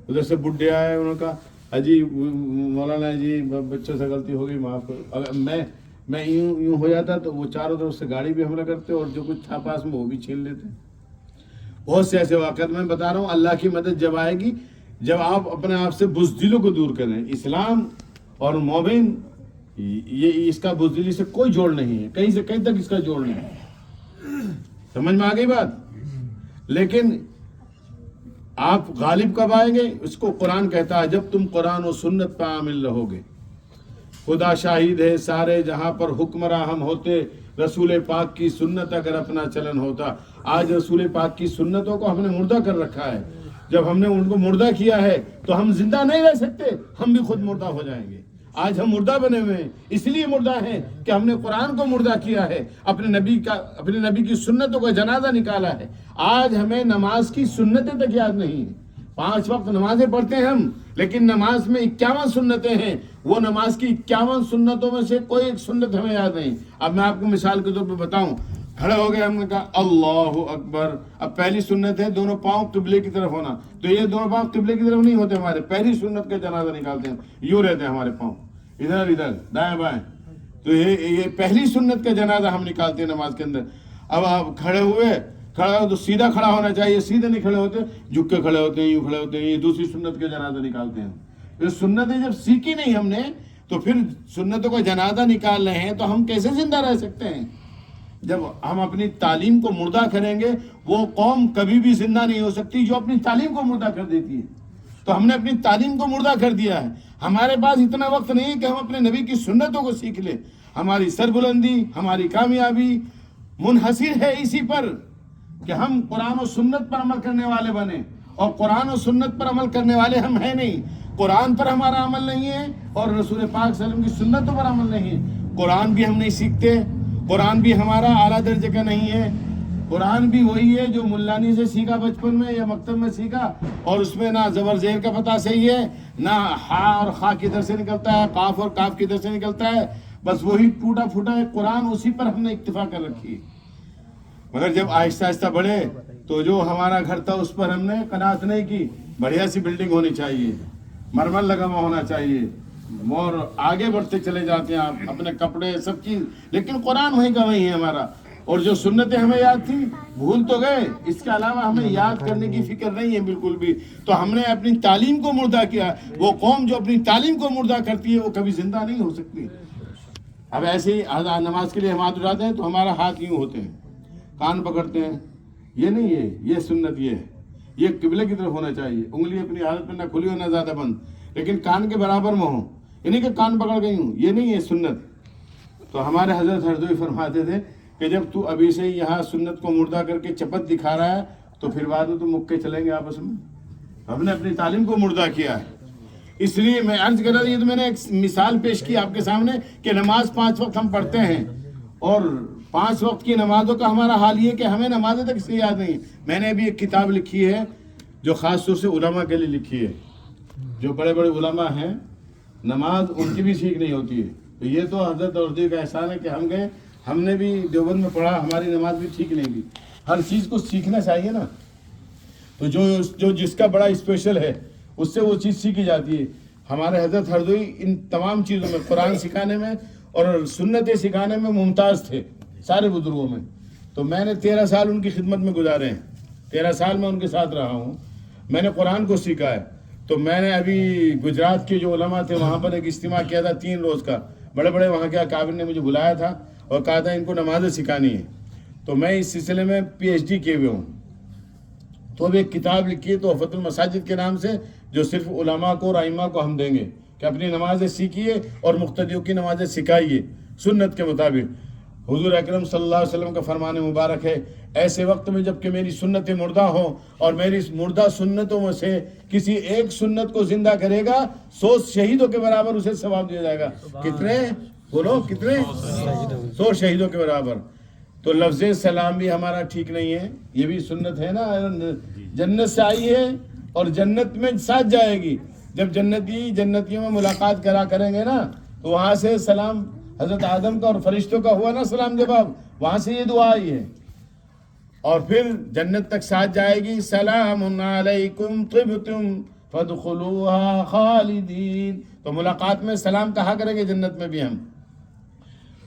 ادھر سے بڈھے آئے، انہوں نے کہا اجی مولانا جی بچوں سے غلطی ہو گئی معاف کرو۔ اگر میں یوں ہو جاتا تو وہ چاروں طرف سے گاڑی بھی حملہ کرتے اور جو کچھ تھا پاس میں وہ بھی چھین لیتے. بہت سے ایسے واقعات میں بتا رہا ہوں. اللہ کی مدد جب آئے گی جب آپ اپنے آپ سے بزدلوں کو دور کریں. اسلام اور مومن یہ اس کا بزدلی سے کوئی جوڑ نہیں ہے, کہیں سے کہیں تک اس کا جوڑ نہیں ہے. سمجھ میں آ گئی بات. لیکن آپ غالب کب آئیں گے اس کو قرآن کہتا ہے جب تم قرآن و سنت پہ عامل رہو گے. خدا شاہد ہے سارے جہاں پر حکمراں ہم ہوتے, رسول پاک کی سنت اگر اپنا چلن ہوتا. آج رسول پاک کی سنتوں کو ہم نے مردہ کر رکھا ہے. جب ہم نے ان کو مردہ کیا ہے تو ہم زندہ نہیں رہ سکتے, ہم بھی خود مردہ ہو جائیں گے. آج ہم مردہ بنے ہوئے ہیں, اس لیے مردہ ہیں کہ ہم نے قرآن کو مردہ کیا ہے, اپنے نبی کی سنتوں کا جنازہ نکالا ہے. آج ہمیں نماز کی سنتیں تک یاد نہیں ہیں. 5 وقت نمازیں پڑھتے ہیں ہم, لیکن نماز میں 51 سنتیں ہیں. وہ نماز کی 51 سنتوں میں سے کوئی ایک سنت ہمیں یاد نہیں. اب میں آپ کو مثال کے طور پہ بتاؤں. کھڑے ہو گئے, ہم نے کہا اللہ اکبر. اب پہلی سنت ہے دونوں پاؤں قبلے کی طرف ہونا. تو یہ دونوں پاؤں قبلے کی طرف نہیں ہوتے ہمارے. پہلی سنت کا جنازہ نکالتے ہیں, یوں رہتے ہیں ہمارے پاؤں ادھر ادھر دائیں بائیں. تو یہ پہلی سنت کا جنازہ ہم نکالتے ہیں نماز کے اندر. اب آپ کھڑے ہوئے تو سیدھا کھڑا ہونا چاہیے, سیدھے نہیں کھڑے ہوتے, جھک کے کھڑے ہوتے ہیں, یوں کھڑے ہوتے ہیں. یہ دوسری سنت کا جنازہ نکالتے ہیں. یہ سنتیں جب سیکھی نہیں ہم نے تو پھر سنتوں کا جنازہ نکال رہے ہیں تو ہم کیسے زندہ رہ سکتے ہیں؟ جب ہم اپنی تعلیم کو مردہ کریں گے, وہ قوم کبھی بھی زندہ نہیں ہو سکتی جو اپنی تعلیم کو مردہ کر دیتی ہے. تو ہم نے اپنی تعلیم کو مردہ کر دیا ہے. ہمارے پاس اتنا وقت نہیں ہے کہ ہم اپنے نبی کی سنتوں کو سیکھ لیں. ہماری سربلندی, ہماری کامیابی منحصر ہے اسی پر کہ ہم قرآن و سنت پر عمل کرنے والے بنے. اور قرآن و سنت پر عمل کرنے والے ہم ہیں نہیں. قرآن پر ہمارا عمل نہیں ہے اور رسول پاک صلی اللہ علیہ وسلم کی سنتوں پر عمل نہیں ہے. قرآن بھی ہم نہیں سیکھتے, قرآن بھی ہمارا اعلیٰ درجے کا نہیں ہے. قرآن بھی وہی ہے جو ملانی سے سیکھا بچپن میں یا مکتب میں سیکھا, اور اس میں نہ زبر زیر کا پتہ صحیح ہے, نہ ہا اور خا کدھر سے نکلتا ہے, قاف اور کاف کدھر سے نکلتا ہے. بس وہی ٹوٹا پھوٹا ہے قرآن, اسی پر ہم نے اکتفا کر رکھی ہے. مگر جب آہستہ آہستہ بڑھے تو جو ہمارا گھر تھا اس پر ہم نے قناعت نہیں کی. بڑھیا سی بلڈنگ ہونی چاہیے, مرمر لگا ہوا ہونا چاہیے, اور آگے بڑھتے چلے جاتے ہیں آپ اپنے کپڑے سب چیز. لیکن قرآن وہیں کا وہیں ہے ہمارا. اور جو سنتیں ہمیں یاد تھی بھول تو گئے, اس کے علاوہ ہمیں یاد کرنے کی فکر نہیں ہے بالکل بھی. تو ہم نے اپنی تعلیم کو مردہ کیا. وہ قوم جو اپنی تعلیم کو مردہ کرتی ہے وہ کبھی زندہ نہیں ہو سکتی. اب ایسے ہی نماز کے لیے ہم ہاتھ اٹھاتے ہیں تو ہمارا ہاتھ یوں ہوتے ہیں, کان پکڑتے ہیں. یہ نہیں ہے, یہ سنت یہ ہے. یہ قبلے کی طرف ہونا چاہیے. انگلی اپنی حالت میں نہ کھلی ہو نہ زیادہ بند, لیکن کان کے برابر میں ہو. یہ نہیں کہ کان پکڑ گئی ہوں, یہ نہیں ہے سنت. تو ہمارے حضرت ہردوئی فرماتے تھے کہ جب تو ابھی سے یہاں سنت کو مردہ کر کے چپت دکھا رہا ہے تو پھر بعد میں تو مکے چلیں گے آپس میں. ہم نے اپنی تعلیم کو مردہ کیا ہے. اس لیے میں عرض کر رہا تھا, یہ تو میں نے ایک مثال پیش کی آپ کے سامنے کہ نماز 5 وقت ہم پڑھتے ہیں, اور 5 وقت کی نمازوں کا ہمارا حال یہ کہ ہمیں نمازیں تک سے یاد نہیں. میں نے ابھی ایک کتاب لکھی ہے جو خاص طور سے علماء کے لیے لکھی ہے. جو بڑے بڑے علماء ہیں نماز ان کی بھی سیکھ نہیں ہوتی ہے. تو یہ تو حضرت اردو کا احسان ہے کہ ہم گئے, ہم نے بھی دیوبند میں پڑھا, ہماری نماز بھی ٹھیک نہیں تھی. ہر چیز کو سیکھنا چاہیے نا. تو جو جس کا بڑا اسپیشل ہے اس سے وہ چیز سیکھی جاتی ہے. ہمارے حضرت ہردوئی ان تمام چیزوں میں, قرآن سکھانے میں اور سنتیں سکھانے میں ممتاز تھے سارے بزرگوں میں. تو میں نے 13 سال ان کی خدمت میں گزارے ہیں. 13 سال میں ان کے ساتھ رہا ہوں. میں نے قرآن کو سیکھا ہے. تو میں نے ابھی گجرات کے جو علماء تھے وہاں پر ایک اجتماع کیا تھا 3 روز کا. بڑے بڑے وہاں کے اکابر نے مجھے بلایا تھا اور کہا تھا ان کو نمازیں سکھانی ہے. تو میں اس سلسلے میں PhD کیے ہوئے ہوں. تو اب ایک کتاب لکھی ہے تحفۃ المساجد کے نام سے, جو صرف علماء کو اور ائمہ کو ہم دیں گے کہ اپنی نمازیں سیکھیے اور مقتدیوں کی نمازیں سکھائیے سنت کے مطابق. حضور اکرم صلی اللہ علیہ وسلم کا فرمان مبارک ہے, ایسے وقت میں جب کہ میری سنتیں مردہ ہوں اور میری مردہ سنتوں میں سے کسی ایک سنت کو زندہ کرے گا 100 شہیدوں کے برابر اسے ثواب دیا جائے گا. کتنے بولو, کتنے؟ 100 شہیدوں کے برابر. تو لفظ سلام بھی ہمارا ٹھیک نہیں ہے, یہ بھی سنت ہے نا. جنت سے آئی ہے اور جنت میں ساتھ جائے گی. جب جنتیوں میں ملاقات کریں گے نا تو وہاں سے سلام حضرت آدم کا اور فرشتوں کا ہوا نا سلام جواب, وہاں سے یہ دعا آئی ہے. اور پھر جنت تک ساتھ جائے گی, سلام علیکم طبتم فادخلوها خالدین. تو ملاقات میں سلام کہا کریں گے جنت میں بھی ہم.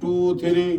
2 3,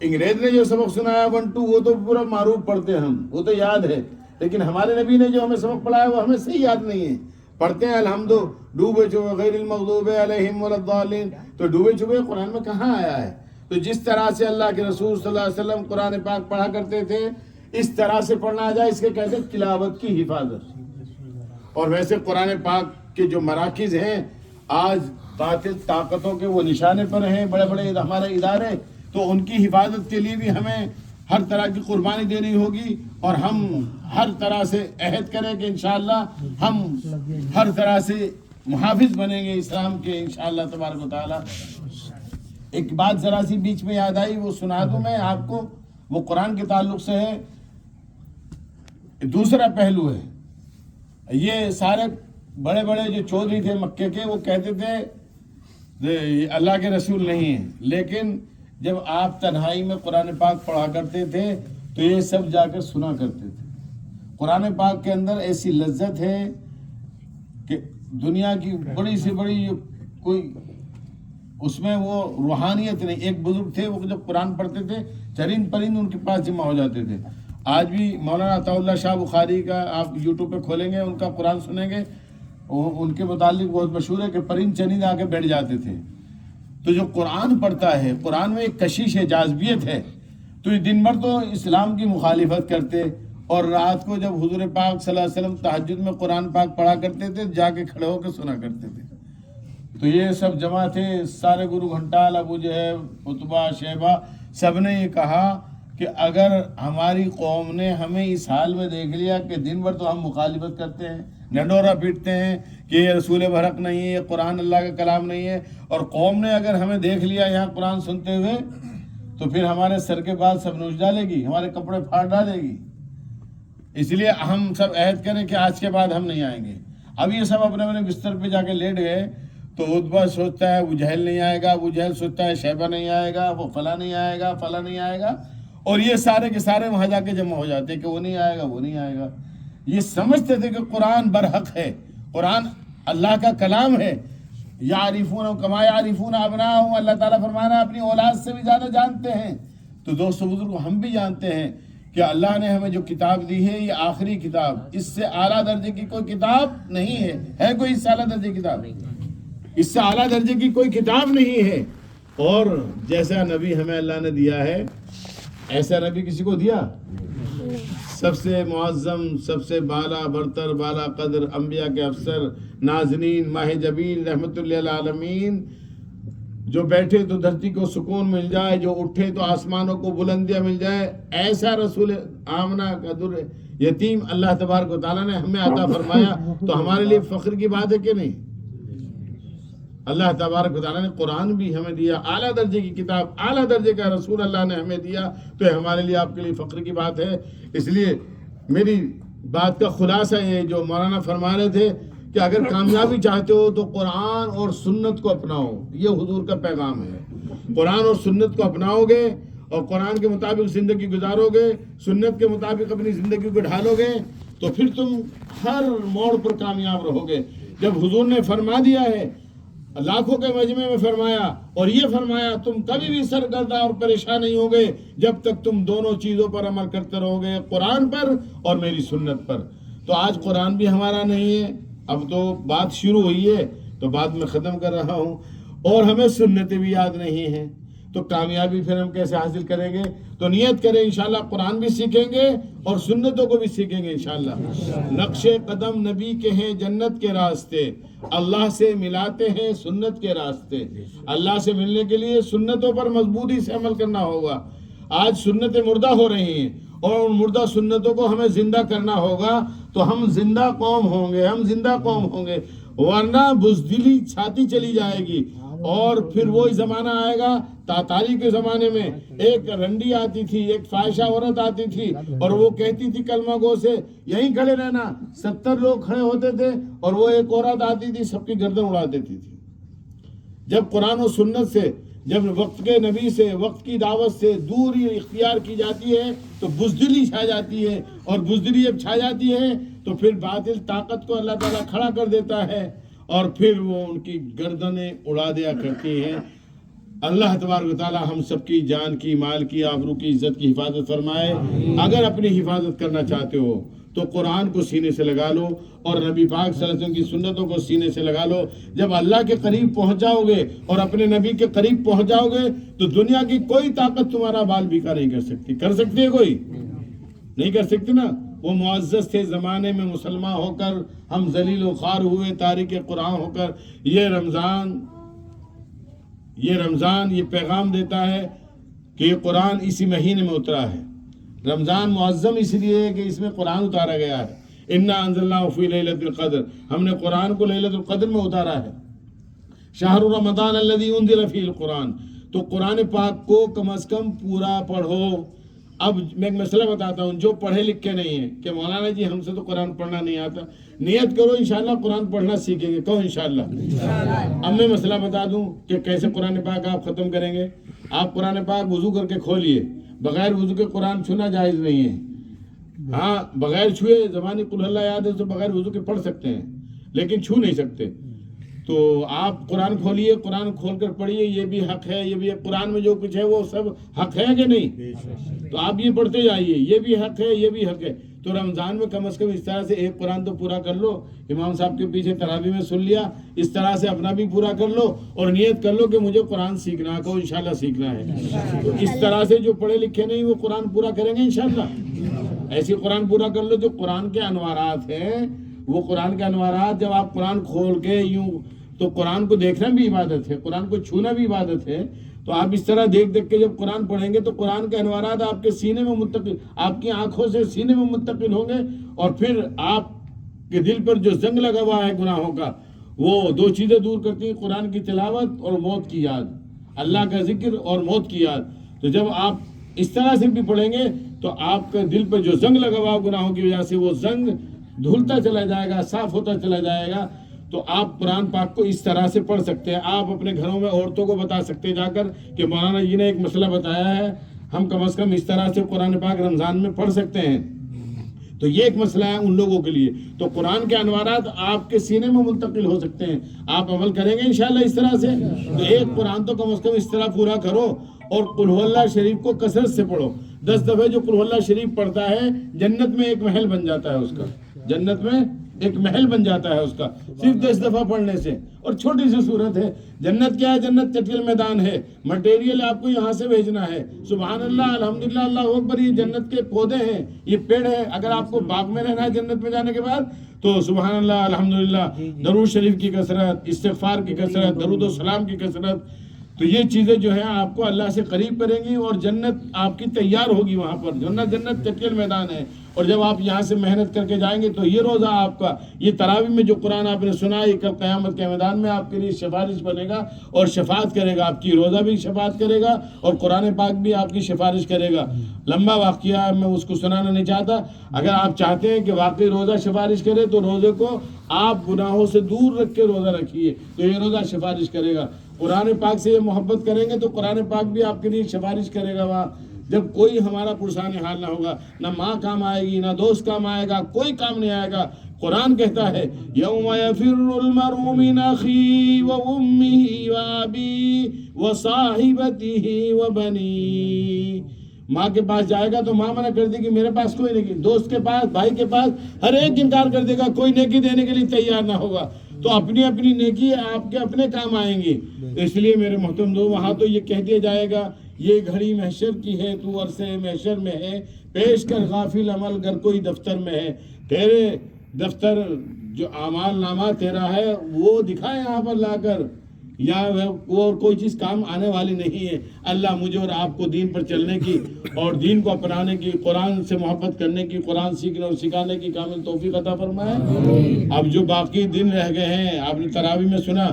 انگریز نے جو سبق سنایا 1 2 وہ تو پورا معروف پڑھتے ہیں ہم، وہ تو یاد ہے، لیکن ہمارے نبی نے جو ہمیں سبق پڑھایا وہ ہمیں صحیح یاد نہیں ہے. پڑھتے ہیں الحمد ڈوبے چھپے غیر المغضوب علیہم ولا الضالین، تو ڈوبے چھپے قرآن میں کہاں آیا ہے؟ تو جس طرح سے اللہ کے رسول صلی اللہ علیہ وسلم قرآن پاک پڑھا کرتے تھے اس طرح سے پڑھنا آ جائے، اس کے کہتے ہیں تلاوت کی حفاظت. اور ویسے قرآن پاک کے جو مراکز ہیں آج باطل طاقتوں کے وہ نشانے پر ہیں، بڑے بڑے ہمارے ادارے، تو ان کی حفاظت کے لیے بھی ہمیں ہر طرح کی قربانی دینی ہوگی، اور ہم ہر طرح سے عہد کریں کہ انشاءاللہ ہم ہر طرح سے محافظ بنیں گے اسلام کے انشاءاللہ تبارک و تعالی. ایک بات ذرا سی بیچ میں یاد آئی، وہ سنا دوں میں آپ کو، وہ قرآن کے تعلق سے ہے. دوسرا پہلو ہے، یہ سارے بڑے بڑے جو چودھری تھے مکے کے وہ کہتے تھے اللہ کے رسول نہیں ہیں، لیکن جب آپ تنہائی میں قرآن پاک پڑھا کرتے تھے تو یہ سب جا کر سنا کرتے تھے. قرآن پاک کے اندر ایسی لذت ہے کہ دنیا کی بڑی سے بڑی کوئی اس میں وہ روحانیت نہیں. ایک بزرگ تھے وہ جب قرآن پڑھتے تھے چرند پرند ان کے پاس جمع ہو جاتے تھے. آج بھی مولانا عطا اللہ شاہ بخاری کا آپ یوٹیوب پہ کھولیں گے ان کا قرآن سنیں گے، ان کے متعلق بہت مشہور ہے کہ پرند چرند آ کے بیٹھ جاتے تھے. تو جو قرآن پڑھتا ہے قرآن میں ایک کشش ہے، جاذبیت ہے. تو یہ دن بھر تو اسلام کی مخالفت کرتے، اور رات کو جب حضور پاک صلی اللہ علیہ وسلم تہجد میں قرآن پاک پڑھا کرتے تھے جا کے کھڑے ہو کے سنا کرتے تھے. تو یہ سب جمع تھے، سارے گرو گھنٹال، ابو جہل، عتبہ، شیبہ، سب نے یہ کہا کہ اگر ہماری قوم نے ہمیں اس حال میں دیکھ لیا کہ دن بھر تو ہم مخالفت کرتے ہیں، ڈنڈورا پیٹتے ہیں کہ یہ رسول برحق نہیں ہے، یہ قرآن اللہ کا کلام نہیں ہے، اور قوم نے اگر ہمیں دیکھ لیا یہاں قرآن سنتے ہوئے تو پھر ہمارے سر کے بعد سب نوچ ڈالے گی، ہمارے کپڑے پھاڑ ڈالے گی. اس لیے ہم سب عہد کریں کہ آج کے بعد ہم نہیں آئیں گے. اب یہ سب اپنے اپنے بستر پہ جا کے لیٹ گئے تو عتبہ سوچتا ہے ابو جہل نہیں آئے گا، ابو جہل سوچتا ہے شیبہ نہیں آئے گا، وہ فلاں نہیں آئے گا، فلاں نہیں آئے گا، اور یہ سارے کے سارے وہاں جا کے جمع ہو جاتے کہ وہ نہیں آئے گا، وہ نہیں آئے گا. یہ سمجھتے تھے کہ قرآن برحق ہے، قرآن اللہ کا کلام ہے. یعرفون کما یعرفون ابناءہم، اللہ تعالیٰ فرمانا اپنی اولاد سے بھی زیادہ جانتے ہیں. تو دوستو بزرگو ہم بھی جانتے ہیں کہ اللہ نے ہمیں جو کتاب دی ہے یہ آخری کتاب، اس سے اعلیٰ درجے کی کوئی کتاب نہیں ہے. ہے کوئی اس سے اعلیٰ درجے کی کتاب؟ اس سے اعلیٰ درجے کی کوئی کتاب نہیں ہے. اور جیسا نبی ہمیں اللہ نے دیا ہے ایسا نبی کسی کو دیا؟ سب سے معظم، سب سے بالا برتر، بالا قدر، انبیاء کے افسر، نازنین، ماہ جبین، رحمت للعالمین، جو بیٹھے تو دھرتی کو سکون مل جائے، جو اٹھے تو آسمانوں کو بلندیاں مل جائے، ایسا رسول آمنہ کا در یتیم اللہ تبارک و تعالیٰ نے ہمیں عطا فرمایا. تو ہمارے لیے فخر کی بات ہے کہ نہیں؟ اللہ تبارک و تعالیٰ نے قرآن بھی ہمیں دیا، اعلیٰ درجے کی کتاب، اعلیٰ درجے کا رسول اللہ نے ہمیں دیا، تو یہ ہمارے لیے آپ کے لیے فخر کی بات ہے. اس لیے میری بات کا خلاصہ یہ جو مولانا فرما رہے تھے کہ اگر کامیابی چاہتے ہو تو قرآن اور سنت کو اپناؤ. یہ حضور کا پیغام ہے. قرآن اور سنت کو اپناؤ گے اور قرآن کے مطابق زندگی گزارو گے، سنت کے مطابق اپنی زندگی کو ڈھالو گے تو پھر تم ہر موڑ پر کامیاب رہو گے. جب حضور نے فرما دیا ہے، لاکھوں کے مجمع میں فرمایا، اور یہ فرمایا تم کبھی بھی سرگردہ اور پریشان نہیں ہوگے جب تک تم دونوں چیزوں پر عمل کرتے رہو گے، قرآن پر اور میری سنت پر. تو آج قرآن بھی ہمارا نہیں ہے، اب تو بات شروع ہوئی ہے تو بات میں ختم کر رہا ہوں، اور ہمیں سنتیں بھی یاد نہیں ہیں. تو کامیابی پھر ہم کیسے حاصل کریں گے؟ تو نیت کریں انشاءاللہ قرآن بھی سیکھیں گے اور سنتوں کو بھی سیکھیں گے انشاءاللہ. نقش قدم نبی کے ہیں جنت کے راستے، اللہ سے ملاتے ہیں سنت کے راستے. اللہ سے ملنے کے لیے سنتوں پر مضبوطی سے عمل کرنا ہوگا. آج سنتیں مردہ ہو رہی ہیں اور ان مردہ سنتوں کو ہمیں زندہ کرنا ہوگا تو ہم زندہ قوم ہوں گے، ہم زندہ قوم ہوں گے. ورنہ بزدلی چھاتی چلی جائے گی. اور پھر وہی زمانہ آئے گا تاتاری کے زمانے میں، ایک رنڈی آتی تھی، ایک فاحشہ عورت آتی تھی اور وہ کہتی تھی کلمہ گو سے یہیں کھڑے رہنا. 70 لوگ کھڑے ہوتے تھے اور وہ ایک عورت آتی تھی سب کی گردن اڑا دیتی تھی. جب قرآن و سنت سے، جب وقت کے نبی سے، وقت کی دعوت سے دوری اختیار کی جاتی ہے تو بزدلی چھا جاتی ہے، اور بزدلی جب چھا جاتی ہے تو پھر باطل طاقت کو اللہ تعالیٰ کھڑا کر دیتا ہے اور پھر وہ ان کی گردنیں اڑا دیا کرتی ہیں. اللہ تبارک و تعالی ہم سب کی جان کی، مال کی، آبرو کی، عزت کی حفاظت فرمائے۔ اگر اپنی حفاظت کرنا چاہتے ہو تو قرآن کو سینے سے لگا لو اور نبی پاک صلی اللہ علیہ وسلم کی سنتوں کو سینے سے لگا لو۔ جب اللہ کے قریب پہنچ جاؤ گے اور اپنے نبی کے قریب پہنچ جاؤ گے تو دنیا کی کوئی طاقت تمہارا بال بیکا نہیں کر سکتی۔ کر سکتی ہے کوئی؟ نہیں کر سکتی نا۔ وہ معزز تھے زمانے میں، مسلمان ہو کر ہم ذلیل و خوار ہوئے، تارک قرآن ہو کر۔ یہ رمضان یہ پیغام دیتا ہے کہ یہ قرآن اسی مہینے میں اترا ہے۔ رمضان معظم اس لیے ہے کہ اس میں قرآن اتارا گیا ہے۔ انا انزلناہ فی لیلۃ القدر، ہم نے قرآن کو لیلۃ القدر میں اتارا ہے۔ شہر رمضان الذی انزل فیہ القرآن، تو قرآن پاک کو کم از کم پورا پڑھو۔ اب میں ایک مسئلہ بتاتا ہوں، جو پڑھے لکھے نہیں ہیں کہ مولانا جی ہم سے تو قرآن پڑھنا نہیں آتا، نیت کرو انشاءاللہ قرآن پڑھنا سیکھیں گے۔ کہو انشاءاللہ۔ اب میں مسئلہ بتا دوں کہ کیسے قرآن پاک آپ ختم کریں گے۔ آپ قرآن پاک وضو کر کے کھولیے، بغیر وضو کے قرآن چھونا جائز نہیں ہے۔ ہاں بغیر چھوئے زبانی قل اللہ یاد ہے تو بغیر وضو کے پڑھ سکتے ہیں، لیکن چھو نہیں سکتے۔ تو آپ قرآن کھولیے، قرآن کھول کر پڑھیے، یہ بھی حق ہے، یہ بھی قرآن میں جو کچھ ہے وہ سب حق ہے کہ نہیں؟ تو آپ یہ پڑھتے جائیے، یہ بھی حق ہے، یہ بھی حق ہے۔ تو رمضان میں کم از کم اس طرح سے ایک قرآن تو پورا کر لو۔ امام صاحب کے پیچھے تراویح میں سن لیا، اس طرح سے اپنا بھی پورا کر لو اور نیت کر لو کہ مجھے قرآن سیکھنا ہے، کو انشاءاللہ سیکھنا ہے۔ تو اس طرح سے جو پڑھے لکھے نہیں وہ قرآن پورا کریں گے انشاءاللہ۔ ایسی قرآن پورا کر لو جو قرآن کے انوارات ہیں، وہ قرآن کے انوارات جب آپ قرآن کھول کے یوں، تو قرآن کو دیکھنا بھی عبادت ہے، قرآن کو چھونا بھی عبادت ہے۔ تو آپ اس طرح دیکھ دیکھ کے جب قرآن پڑھیں گے تو قرآن کے انوارات آپ کے سینے میں منتقل، آپ کی آنکھوں سے سینے میں منتقل ہوں گے، اور پھر آپ کے دل پر جو زنگ لگا ہوا ہے گناہوں کا، وہ دو چیزیں دور کرتی ہیں، قرآن کی تلاوت اور موت کی یاد، اللہ کا ذکر اور موت کی یاد۔ تو جب آپ اس طرح سے بھی پڑھیں گے تو آپ کے دل پر جو زنگ لگا ہوا گناہوں کی وجہ سے وہ زنگ دھلتا چلا جائے گا، صاف ہوتا چلا جائے گا۔ تو آپ قرآن پاک کو اس طرح سے پڑھ سکتے ہیں۔ آپ اپنے گھروں میں عورتوں کو بتا سکتے ہیں جا کر کہ مولانا جی نے ایک مسئلہ بتایا ہے، ہم کم از کم اس طرح سے قرآن پاک رمضان میں پڑھ سکتے ہیں۔ تو یہ ایک مسئلہ ہے ان لوگوں کے لیے۔ تو قرآن کے انوارات آپ کے سینے میں منتقل ہو سکتے ہیں، آپ عمل کریں گے انشاءاللہ اس طرح سے۔ تو ایک قرآن تو کم از کم اس طرح پورا کرو، اور قل ہو اللہ شریف کو کثرت سے پڑھو۔ 10 دفعہ جو قل ہو اللہ شریف پڑھتا ہے جنت میں ایک محل بن جاتا ہے اس کا، جنت میں ایک محل بن جاتا ہے اس کا، صرف 10 دفعہ پڑھنے سے۔ اور چھوٹی سی صورت ہے، جنت کیا ہے؟ جنت چٹیل میدان ہے، مٹیریل آپ کو یہاں سے بھیجنا ہے۔ سبحان اللہ، الحمدللہ، اللہ اکبر، یہ جنت کے پودے ہیں، یہ پیڑ ہے۔ اگر آپ کو باغ میں رہنا ہے جنت میں جانے کے بعد تو سبحان اللہ، الحمدللہ، درود شریف کی کثرت، استغفار کی کثرت، درود و سلام کی کثرت، تو یہ چیزیں جو ہیں آپ کو اللہ سے قریب کریں گی، اور جنت آپ کی تیار ہوگی وہاں پر۔ جنت چٹیل میدان ہے، اور جب آپ یہاں سے محنت کر کے جائیں گے تو یہ روزہ آپ کا، یہ تراویح میں جو قرآن آپ نے سنا ہے، کل قیامت کے میدان میں آپ کے لیے سفارش بنے گا اور شفاعت کرے گا۔ آپ کی روزہ بھی شفاعت کرے گا اور قرآن پاک بھی آپ کی سفارش کرے گا۔ لمبا واقعہ ہے، میں اس کو سنانا نہیں چاہتا۔ اگر آپ چاہتے ہیں کہ واقعی روزہ سفارش کرے تو روزے کو آپ گناہوں سے دور رکھ کے روزہ رکھیے، تو یہ روزہ سفارش کرے گا۔ قرآن پاک سے یہ محبت کریں گے تو قرآن پاک بھی آپ کے لیے سفارش کرے گا وہاں۔ جب کوئی ہمارا پرسان حال نہ ہوگا، نہ ماں کام آئے گی، نہ دوست کام آئے گا، کوئی کام نہیں آئے گا۔ قرآن کہتا ہے یوم یفر المرء من اخیہ وامہ وابیہ وصاحبتہ وبنیہ، ماں کے پاس جائے گا تو ماں منع کر دے گی میرے پاس کوئی نہیں، دوست کے پاس، بھائی کے پاس، ہر ایک انکار کر دے گا، کوئی نیکی دینے کے لیے تیار نہ ہوگا۔ تو اپنی اپنی نیکی آپ کے اپنے کام آئیں گی۔ اس لیے میرے محترم دو، وہاں تو یہ کہہ دیا جائے گا یہ گھڑی محشر کی ہے، تو عرصے محشر میں ہے، پیش کر غافل عمل گر کوئی دفتر میں ہے۔ تیرے دفتر جو اعمال نامہ تیرا ہے وہ دکھا یہاں پر لا کر، یا اور کوئی چیز کام آنے والی نہیں ہے۔ اللہ مجھے اور آپ کو دین پر چلنے کی اور دین کو اپنانے کی، قرآن سے محبت کرنے کی، قرآن سیکھنے اور سکھانے کی کامل توفیق عطا فرمائے۔ اب جو باقی دن رہ گئے ہیں، آپ نے تراویح میں سنا،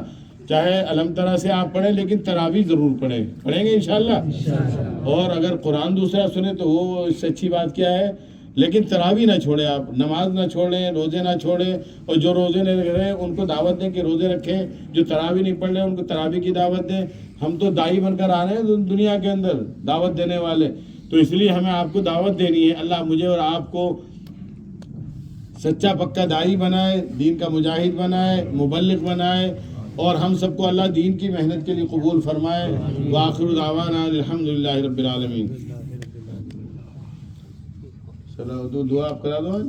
چاہے الحمدللہ سے آپ پڑھیں لیکن تراویح ضرور پڑھیں گے انشاءاللہ۔ اور اگر قرآن دوسرا سنیں تو وہ اس سے اچھی بات کیا ہے، لیکن تراویح نہ چھوڑیں، آپ نماز نہ چھوڑیں، روزے نہ چھوڑیں، اور جو روزے نہیں رکھ رہے ان کو دعوت دیں کہ روزے رکھیں، جو تراویح نہیں پڑھ رہے ان کو تراویح کی دعوت دیں۔ ہم تو داعی بن کر آ رہے ہیں دنیا کے اندر، دعوت دینے والے، تو اس لیے ہمیں آپ کو دعوت دینی ہے۔ اللہ مجھے اور آپ کو سچا پکا داعی بنائے، دین کا مجاہد بنائے، مبلغ بنائے، اور ہم سب کو اللہ دین کی محنت کے لیے قبول فرمائے. وآخر دعوانا الحمدللہ رب العالمین. چلو تو دعا آپ کرا دو آج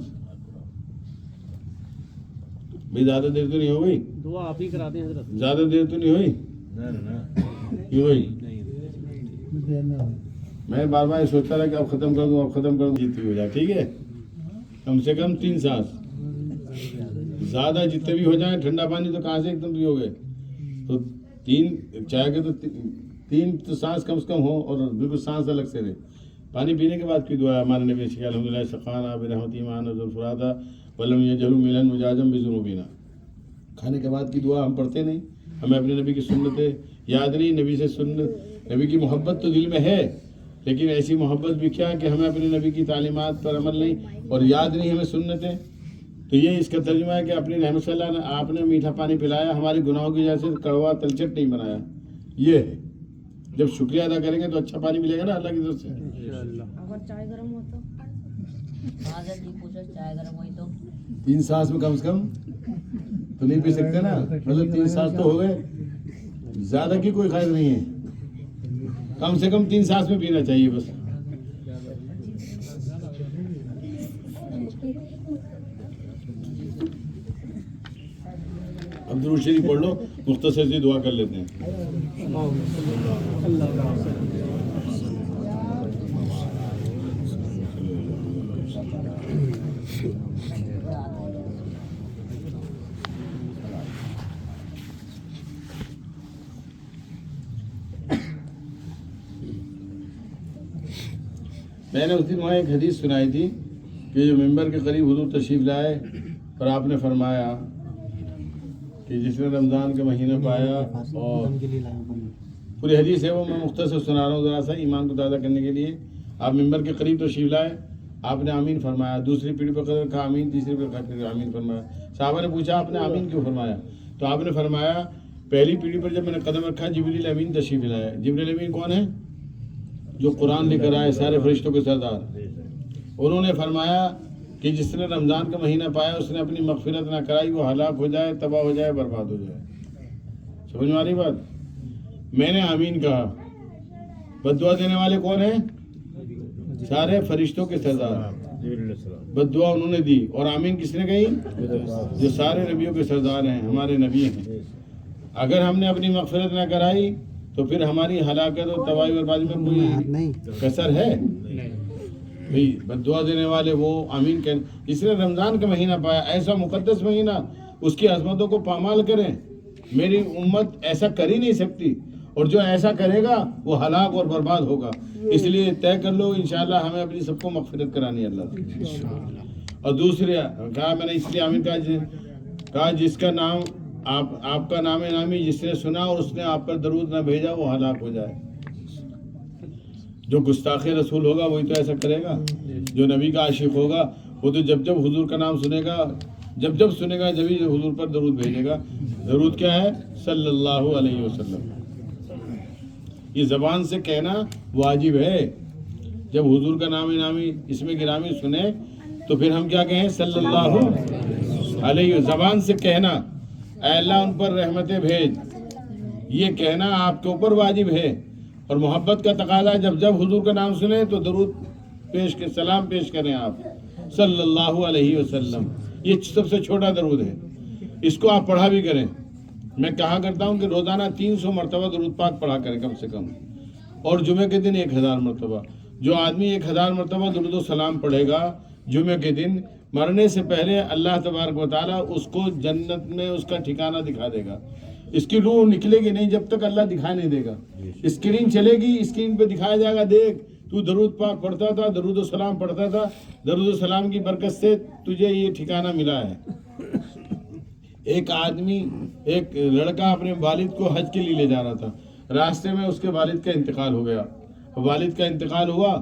بھائی. زیادہ دیر تو نہیں ہو گئی؟ دعا آپ ہی کرا دیں حضرت. زیادہ دیر تو نہیں ہوئی؟ کیوں ہوئی؟ میں بار بار سوچتا رہا کہ اب ختم کر دوں جتنی ہو جائے. ٹھیک ہے، کم سے کم 3 سانس. زیادہ جتنے بھی ہو جائیں، ٹھنڈا پانی تو کہاں سے ایک دم بھی ہو گئے. تو 3 چائے کے تو 3 تو سانس کم سے کم ہو اور بالکل سانس الگ سے رہے. پانی پینے کے بعد کی دعا ہے ہمارے نبی صلی اللہ علیہ وسلم سقانا برحمتی مان ذوالفرادہ ولم یجعلوا ملن مجاجم بذنوبنا. کھانے کے بعد کی دعا ہم پڑھتے نہیں. ہمیں اپنے نبی کی سنتیں یاد نہیں. نبی سے سنت، نبی کی محبت تو دل میں ہے، لیکن ایسی محبت بھی کیا کہ ہمیں اپنے نبی کی تعلیمات پر عمل نہیں اور یاد نہیں ہمیں سنتیں. تو یہ اس کا ترجمہ ہے کہ اپنی رحمت صلی اللہ نے آپ نے میٹھا پانی پلایا، ہماری گناہوں کی وجہ سے کڑوا تلچٹ نہیں بنایا. یہ ہے، جب شکریہ ادا کریں گے تو اچھا پانی ملے گا نا اللہ کی طرف سے. اگر چائے گرم ہو تو چائے گرم ہوئی تو 3 سانس میں کم سے کم تو نہیں پی سکتے نا. مطلب 3 سانس تو ہو گئے، زیادہ کی کوئی خیر نہیں ہے. کم سے کم 3 سانس میں پینا چاہیے بس. اب درود شریف پڑھ لو، مختصر سی دعا کر لیتے ہیں. میں نے اس دن وہاں ایک حدیث سنائی تھی کہ جو ممبر کے قریب حضور تشریف لائے اور آپ نے فرمایا کہ جس نے رمضان کا مہینہ پایا، اور پوری حدیث ہے وہ میں مختصر سنا رہا ہوں ذرا سا ایمان کو تازہ کرنے کے لیے. آپ ممبر کے قریب تشریف لائے، آپ نے آمین فرمایا. دوسری پیڑھی پر قدر کہا آمین، تیسری پر آمین فرمایا. صحابہ نے پوچھا آپ نے آمین کیوں فرمایا؟ تو آپ نے فرمایا پہلی پیڑھی پر جب میں نے قدم رکھا جبریل امین تشریف لائے. جبریل امین کون ہے؟ جو قرآن لے کر آئے، سارے فرشتوں کے سردار. انہوں نے فرمایا کہ جس نے رمضان کا مہینہ پایا اس نے اپنی مغفرت نہ کرائی، وہ ہلاک ہو جائے، تباہ ہو جائے، برباد ہو جائے. سمجھ میں آ رہی بات؟ میں نے آمین کہا. بد دعا دینے والے کون ہیں؟ سارے فرشتوں کے سردار. بد دعا انہوں نے دی. اور آمین کس نے کہی؟ جو سارے نبیوں کے سردار ہیں، ہمارے نبی ہیں. اگر ہم نے اپنی مغفرت نہ کرائی تو پھر ہماری ہلاکت اور تباہی بربادی میں کوئی کسر ہے؟ بھئی بد دعا دینے والے وہ آمین کہیں. جس نے رمضان کا مہینہ پایا، ایسا مقدس مہینہ، اس کی عظمتوں کو پامال کریں. میری امت ایسا کر ہی نہیں سکتی، اور جو ایسا کرے گا وہ ہلاک اور برباد ہوگا. اس لیے طے کر لو انشاءاللہ ہمیں اپنی سب کو مغفرت کرانی ہے اللہ سے. اور دوسرے کہا میں نے اس لیے آمین کہا جس کا نام آپ کا نام نامی جس نے سنا اور اس نے آپ پر درود نہ بھیجا وہ ہلاک ہو جائے. جو گستاخ رسول ہوگا وہی تو ایسا کرے گا. جو نبی کا عاشق ہوگا وہ تو جب حضور کا نام سنے گا، جب سنے گا جبھی حضور پر درود بھیجے گا. درود کیا ہے؟ صلی اللہ علیہ وسلم. یہ زبان سے کہنا واجب ہے. جب حضور کا نام نامی اس میں گرامی سنے تو پھر ہم کیا کہیں؟ صلی اللہ علیہ وسلم. زبان سے کہنا اے اللہ ان پر رحمتیں بھیج، یہ کہنا آپ کے اوپر واجب ہے. اور محبت کا تقاضا ہے جب حضور کا نام سنیں تو درود سلام پیش کریں آپ صلی اللہ علیہ وسلم. یہ سب سے چھوٹا درود ہے، اس کو آپ پڑھا بھی کریں. میں کہا کرتا ہوں کہ روزانہ 300 مرتبہ درود پاک پڑھا کریں کم سے کم، اور جمعے کے دن 1000 مرتبہ. جو آدمی 1000 مرتبہ درود و سلام پڑھے گا جمعے کے دن، مرنے سے پہلے اللہ تبارک و تعالیٰ اس کو جنت میں اس کا ٹھکانہ دکھا دے گا. اس کی روح نکلے گی نہیں جب تک اللہ دکھائی نہیں دے گا. اسکرین چلے گی، اسکرین پہ دکھایا جائے گا دیکھ تو درود پاک پڑھتا تھا، درود و سلام پڑھتا تھا، درود و سلام کی برکت سے تجھے یہ ٹھکانہ ملا ہے. ایک لڑکا اپنے والد کو حج کے لیے لے جا رہا تھا. راستے میں اس کے والد کا انتقال ہو گیا. والد کا انتقال ہوا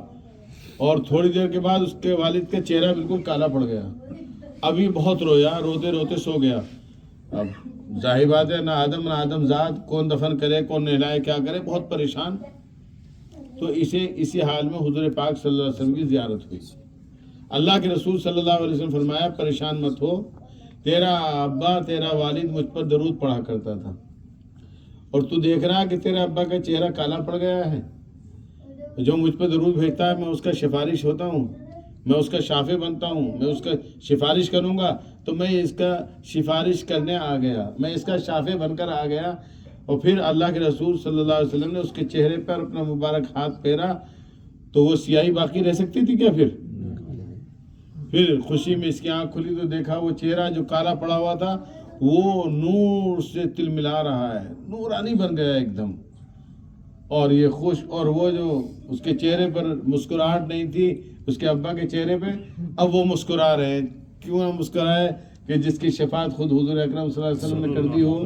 اور تھوڑی دیر کے بعد اس کے والد کا چہرہ بالکل کالا پڑ گیا. ابھی بہت رویا، روتے روتے سو گیا. اب ظاہر بات ہے نہ آدم ذات، کون دفن کرے، کون نہلائے، کیا کرے، بہت پریشان. تو اسی حال میں حضور پاک صلی اللہ علیہ وسلم کی زیارت ہوئی. اللہ کے رسول صلی اللہ علیہ وسلم فرمایا پریشان مت ہو، تیرا ابا تیرا والد مجھ پر درود پڑھا کرتا تھا. اور تو دیکھ رہا کہ تیرے ابا کا چہرہ کالا پڑ گیا ہے، جو مجھ پہ درود بھیجتا ہے میں اس کا سفارش ہوتا ہوں، میں اس کا شافع بنتا ہوں، میں اس کا سفارش کروں گا، تو میں اس کا سفارش کرنے آ گیا، میں اس کا شافع بن کر آ گیا۔ اور پھر اللہ کے رسول صلی اللہ علیہ وسلم نے اس کے چہرے پر اپنا مبارک ہاتھ پھیرا تو وہ سیاہی باقی رہ سکتی تھی کیا؟ پھر خوشی میں اس کی آنکھ کھلی تو دیکھا وہ چہرہ جو کالا پڑا ہوا تھا وہ نور سے تل ملا رہا ہے، نورانی بن گیا ایک دم، اور یہ خوش، اور وہ جو اس کے چہرے پر مسکراہٹ نہیں تھی اس کے ابا کے چہرے پہ، اب وہ مسکرا رہے ہیں۔ کیوں نہ مسکرائے؟ کہ جس کی شفاعت خود حضور اکرم صلی اللہ علیہ وسلم نے کر دی ہو۔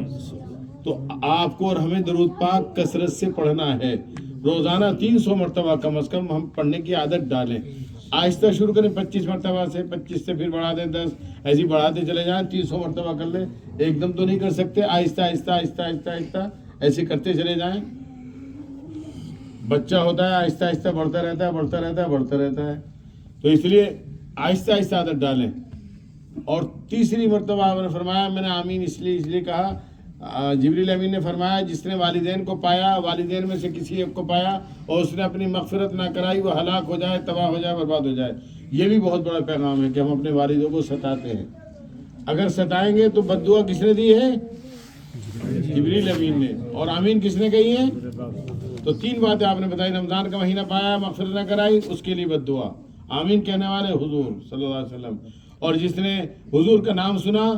تو آپ کو اور ہمیں درود پاک کثرت سے پڑھنا ہے، روزانہ 300 مرتبہ کم از کم ہم پڑھنے کی عادت ڈالیں۔ آہستہ شروع کریں 25 مرتبہ سے، 25 سے پھر بڑھا دیں 10، ایسی بڑھاتے چلے جائیں، 300 مرتبہ کر لیں۔ ایک دم تو نہیں کر سکتے، آہستہ آہستہ آہستہ آہستہ آہستہ ایسے کرتے چلے جائیں۔ بچہ ہوتا ہے آہستہ آہستہ بڑھتا رہتا ہے، بڑھتا رہتا ہے، بڑھتا رہتا ہے، تو اس لیے آہستہ آہستہ عادت ڈالیں۔ اور تیسری مرتبہ آپ نے فرمایا، میں نے آمین اس لیے کہا، جبریل امین نے فرمایا جس نے والدین کو پایا، والدین میں سے کسی ایک کو پایا اور اس نے اپنی مغفرت نہ کرائی، وہ ہلاک ہو جائے، تباہ ہو جائے، برباد ہو جائے۔ یہ بھی بہت بڑا پیغام ہے کہ ہم اپنے والدوں کو ستاتے ہیں۔ اگر ستائیں گے تو بد دعا کس نے دی ہے؟ جبریل امین نے۔ اور آمین کس نے کہی ہے؟ تو 3 باتیں آپ نے بتائی، رمضان کا مہینہ پایا، مغفرت نہ کرائی، اس کے لیے بد دعا۔ آمین کہنے والے حضور صلی اللہ علیہ وسلم، اور جس نے حضور کا نام سنا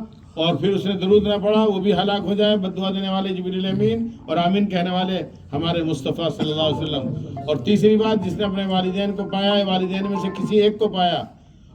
اور پھر اس نے درود نہ پڑھا وہ بھی ہلاک ہو جائے، بد دعا دینے والے جبریل امین، اور آمین کہنے والے ہمارے مصطفیٰ صلی اللہ علیہ وسلم۔ اور تیسری بات، جس نے اپنے والدین کو پایا، والدین میں سے کسی ایک کو پایا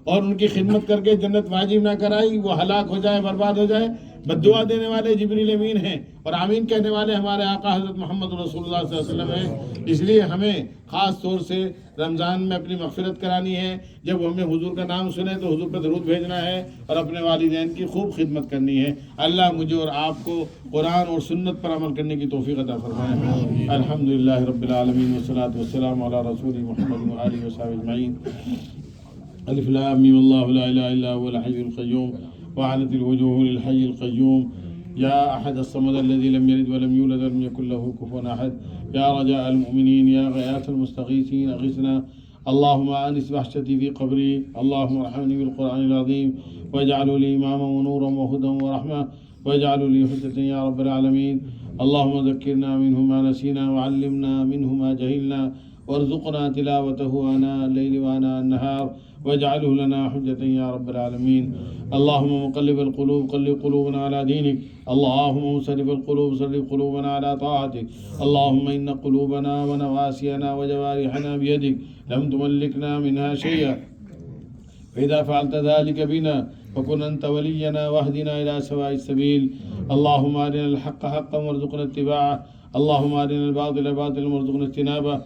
اور ان کی خدمت کر کے جنت واجب نہ کرائی، وہ ہلاک ہو جائے، برباد ہو جائے۔ بد دعا دینے والے جبریل امین ہیں اور آمین کہنے والے ہمارے آقا حضرت محمد رسول اللہ صلی اللہ علیہ وسلم ہیں۔ اس لیے ہمیں خاص طور سے رمضان میں اپنی مغفرت کرانی ہے۔ جب ہمیں حضور کا نام سنے تو حضور پہ درود بھیجنا ہے اور اپنے والدین کی خوب خدمت کرنی ہے۔ اللہ مجھے اور آپ کو قرآن اور سنت پر عمل کرنے کی توفیق عطا فرمائے۔ الحمدللہ رب العالمین والصلاۃ والسلام علی رسول محمد وآلہ وصحبہ اجمعین۔ الف لام میم اللہ لا الہ الا هو الحی القیوم وعنت الوجوہ للحی القیوم یا احد الصمد الذي لم يلد ولم يولد ولم يكن له كفوا احد یا رجاء المؤمنین یا غیاث المستغیثین اغثنا اللهم انس وحشتي في قبري اللهم ارحمني بالقرآن العظيم واجعله لي اماما ونورا وهدى ورحمة واجعله لي حجة يا رب العالمين اللهم ذكرنا منه ما نسينا وعلمنا منه ما جهلنا وارزقنا تلاوته آناء الليل وآناء النهار واجعله لنا حجة يا رب العالمين اللهم مقلب القلوب قلب قلوبنا على دينك اللهم مصرف القلوب صرف قلوبنا على طاعتك اللهم إن قلوبنا ونواسينا وجوارحنا بيدك لم تملكنا منها شيئا فإذا فعلت ذلك بنا فكن أنت ولينا واهدنا إلى سواء السبيل اللهم أرنا الحق حقا وارزقنا اتباعه اللهم أرنا الباطل باطلا وارزقنا اجتنابه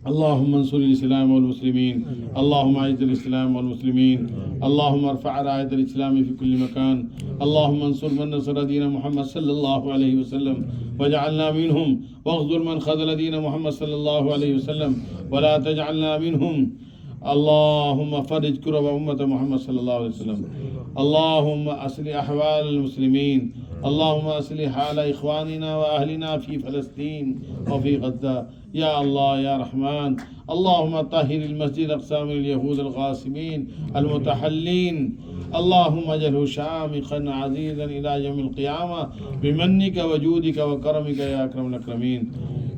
اللهم انصر الإسلام والمسلمين اللهم أعز الإسلام والمسلمين اللهم ارفع راية الإسلام في كل مكان اللهم انصر من نصر دين محمد صلى الله عليه وسلم واجعلنا منهم واخذل من خذل دين محمد صلى الله عليه وسلم ولا تجعلنا منهم اللهم فرج كرب أمة محمد صلى الله عليه وسلم اللهم أصلح أحوال المسلمين اللهم أصلح حال إخواننا وأهلنا في فلسطين وفي غزة يا الله يا رحمن اللهم طهر المسجد الأقصى من اليهود الغاصبين المتحلين اللهم اجعله شامخا عزيزا إلى يوم القيامة بمنك وجودك وكرمك يا أكرم الأكرمين۔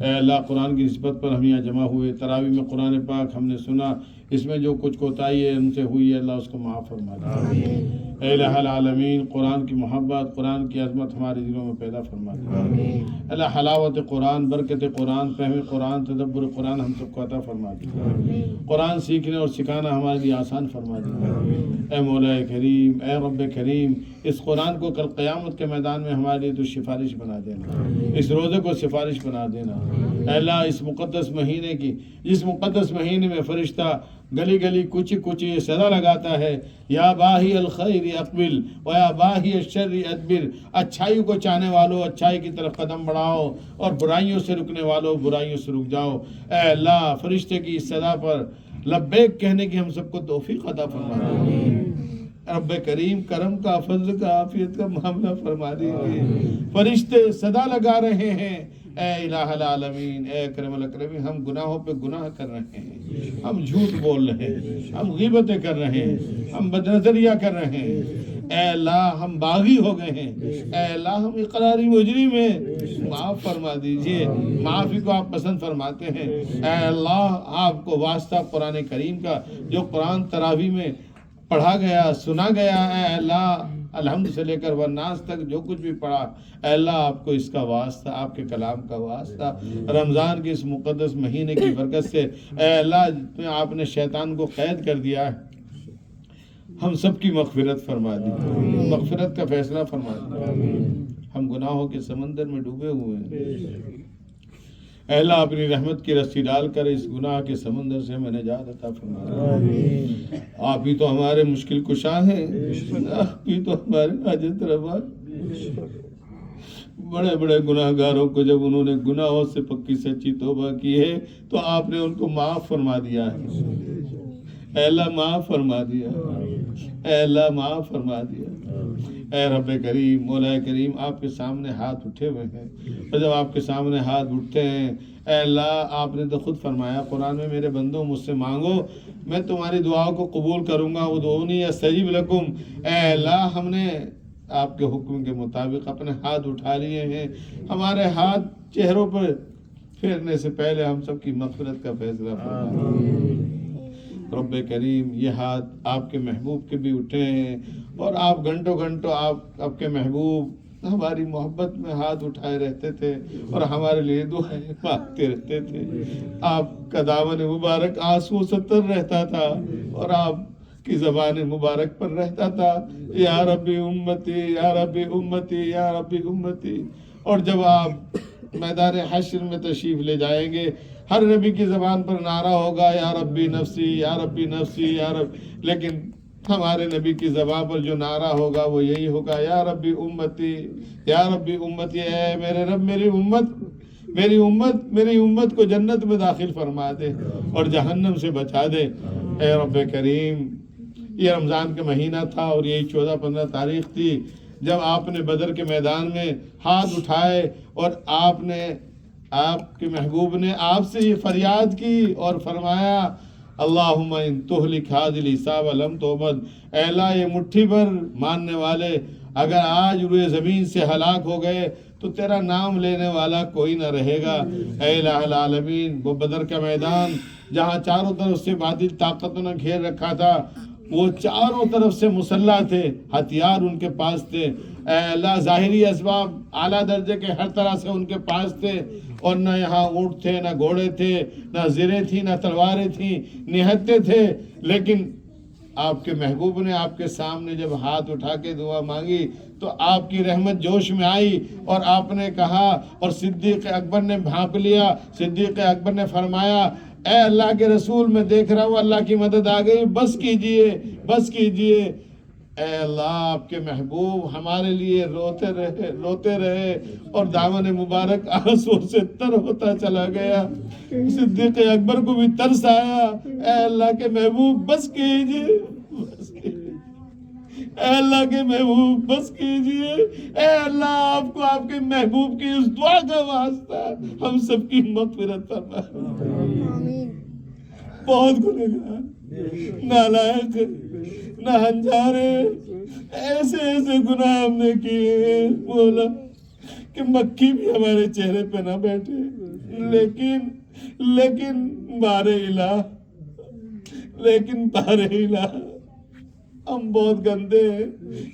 اے اللہ، قرآن کی نسبت پر ہم یہاں جمع ہوئے، تراویح میں قرآن پاک ہم نے سنا، اس میں جو کچھ کوتاہی ہے ان سے ہوئی ہے اللہ اس کو معاف فرما دے۔ اے الہ العالمین، قرآن کی محبت، قرآن کی عظمت ہمارے دلوں میں پیدا فرما دے۔ اللہ حلاوت قرآن، برکت قرآن، فہم قرآن، تدبر قرآن ہم سب کو عطا فرما دے۔ قرآن سیکھنے اور سکھانا ہمارے لیے آسان فرما دے۔ اے مولا کریم، اے رب کریم، اس قرآن کو کل قیامت کے میدان میں ہمارے لیے تو سفارش بنا دینا، اس روزے کو سفارش بنا دینا۔ اے اللہ، اس مقدس مہینے کی، جس مقدس مہینے میں فرشتہ گلی گلی کوچی کوچی یہ صدا لگاتا ہے، یا باہی الخیر اقبل و یا باہی الشر ادبر، اچھائی کو چاہنے والوں اچھائی کی طرف قدم بڑھاؤ اور برائیوں سے رکنے والوں برائیوں سے رک جاؤ۔ اے اللہ، فرشتے کی اس صدا پر لبیک کہنے کی ہم سب کو توفیق عطا فرما دے۔ رب کریم کرم کا، فضل کا، عافیت کا معاملہ فرما دیجیے۔ فرشتے صدا لگا رہے ہیں، اے الہ العالمین، اے اکرم الاکرمین، ہم گناہوں پہ گناہ کر رہے ہیں، ہم جھوٹ بول رہے ہیں، ہم غیبتیں کر رہے ہیں، ہم بدنظریہ کر رہے ہیں، اے اللہ ہم باغی ہو گئے ہیں، اے اللہ ہم اقراری مجرم ہیں، معاف فرما دیجئے۔ معافی کو آپ پسند فرماتے ہیں، اے اللہ آپ کو واسطہ قرآن کریم کا، جو قرآن تراویح میں پڑھا گیا، سنا گیا، اے اللہ الحمد سے لے کر والناس تک جو کچھ بھی پڑھا، اے اللہ آپ کو اس کا واسطہ، آپ کے کلام کا واسطہ، رمضان کے اس مقدس مہینے کی برکت سے، اے اللہ آپ نے شیطان کو قید کر دیا ہے، ہم سب کی مغفرت فرما دی، مغفرت کا فیصلہ فرما دی۔ ہم گناہوں کے سمندر میں ڈوبے ہوئے ہیں، اے اللہ اپنی رحمت کی رسی ڈال کر اس گناہ کے سمندر سے ہمیں نجات عطا فرما۔ آپ ہی تو ہمارے مشکل کشا ہیں، آپ ہی تو ہمارے حاجت روا۔ بڑے بڑے گناہ گاروں کو جب انہوں نے گناہوں سے پکی سچی توبہ کی ہے تو آپ نے ان کو معاف فرما دیا ہے، اے اللہ معاف فرما دیا، اے اللہ معاف فرما دیا۔ اے رب کریم، مولا کریم، آپ کے سامنے ہاتھ اٹھے ہوئے ہیں، اور جب آپ کے سامنے ہاتھ اٹھتے ہیں، اے اللہ آپ نے تو خود فرمایا قرآن میں، میرے بندوں مجھ سے مانگو میں تمہاری دعاؤں کو قبول کروں گا، ادعونی استجب لکم۔ اے اللہ ہم نے آپ کے حکم کے مطابق اپنے ہاتھ اٹھا لیے ہیں، ہمارے ہاتھ چہروں پر پھیرنے سے پہلے ہم سب کی مغفرت کا فیصلہ فرما۔ رب کریم یہ ہاتھ آپ کے محبوب کے بھی اٹھے ہیں، اور آپ گھنٹوں گھنٹوں آپ کے محبوب ہماری محبت میں ہاتھ اٹھائے رہتے تھے اور ہمارے لیے دعائیں مانگتے رہتے تھے۔ آپ کا دامن مبارک آنسو سے تر رہتا تھا اور آپ کی زبان مبارک پر رہتا تھا، یا ربی امتی، یا ربی امتی، یا ربی امتی۔ اور جب آپ میدان حشر میں تشریف لے جائیں گے، ہر نبی کی زبان پر نعرہ ہوگا یا ربی نفسی، یا ربی نفسی، یا رب، لیکن ہمارے نبی کی زبان پر جو نعرہ ہوگا وہ یہی ہوگا، یا ربی امتی، یا ربی امتی۔ اے میرے رب میری امت کو جنت میں داخل فرما دے اور جہنم سے بچا دے۔ اے رب کریم، یہ رمضان کا مہینہ تھا اور یہی 14-15 تاریخ تھی جب آپ نے بدر کے میدان میں ہاتھ اٹھائے اور آپ کے محبوب نے آپ سے یہ فریاد کی اور فرمایا، اللہم ان تہلک ھذہ العصابۃ لم تعبد۔ اے اللہ یہ مٹھی بھر ماننے والے اگر آج روئے زمین سے ہلاک ہو گئے تو تیرا نام لینے والا کوئی نہ رہے گا۔ اے الہ العالمین، وہ بدر کا میدان جہاں چاروں طرف سے باطل طاقتوں نے گھیر رکھا تھا، وہ چاروں طرف سے مسلح تھے، ہتھیار ان کے پاس تھے، اے اللہ ظاہری اسباب اعلیٰ درجے کے ہر طرح سے ان کے پاس تھے، اور نہ یہاں اونٹ تھے، نہ گھوڑے تھے، نہ زریں تھیں، نہ تلواریں تھیں، نہتے تھے، لیکن آپ کے محبوب نے آپ کے سامنے جب ہاتھ اٹھا کے دعا مانگی تو آپ کی رحمت جوش میں آئی اور آپ نے کہا، اور صدیق اکبر نے بھانپ لیا، صدیق اکبر نے فرمایا، اے اللہ کے رسول میں دیکھ رہا ہوں اللہ کی مدد آ گئی، بس کیجئے۔ اے اللہ آپ کے محبوب ہمارے لیے روتے رہے اور دامن مبارک آنسو سے تر ہوتا چلا گیا۔ صدیق اکبر کو بھی ترس آیا، اے اللہ کے محبوب بس کیجئے، اے اللہ کے محبوب بس کیجئے۔ اے اللہ آپ کو آپ کے محبوب کی اس دعا کا واسطہ ہم سب کی مغفرت فرما۔ بہت گنہگار، نالائق، ناہنجارے، ایسے گناہ ہم نے کیے مولا کہ مکھی بھی ہمارے چہرے پہ نہ بیٹھے، لیکن بارے الہ ہم بہت گندے ہیں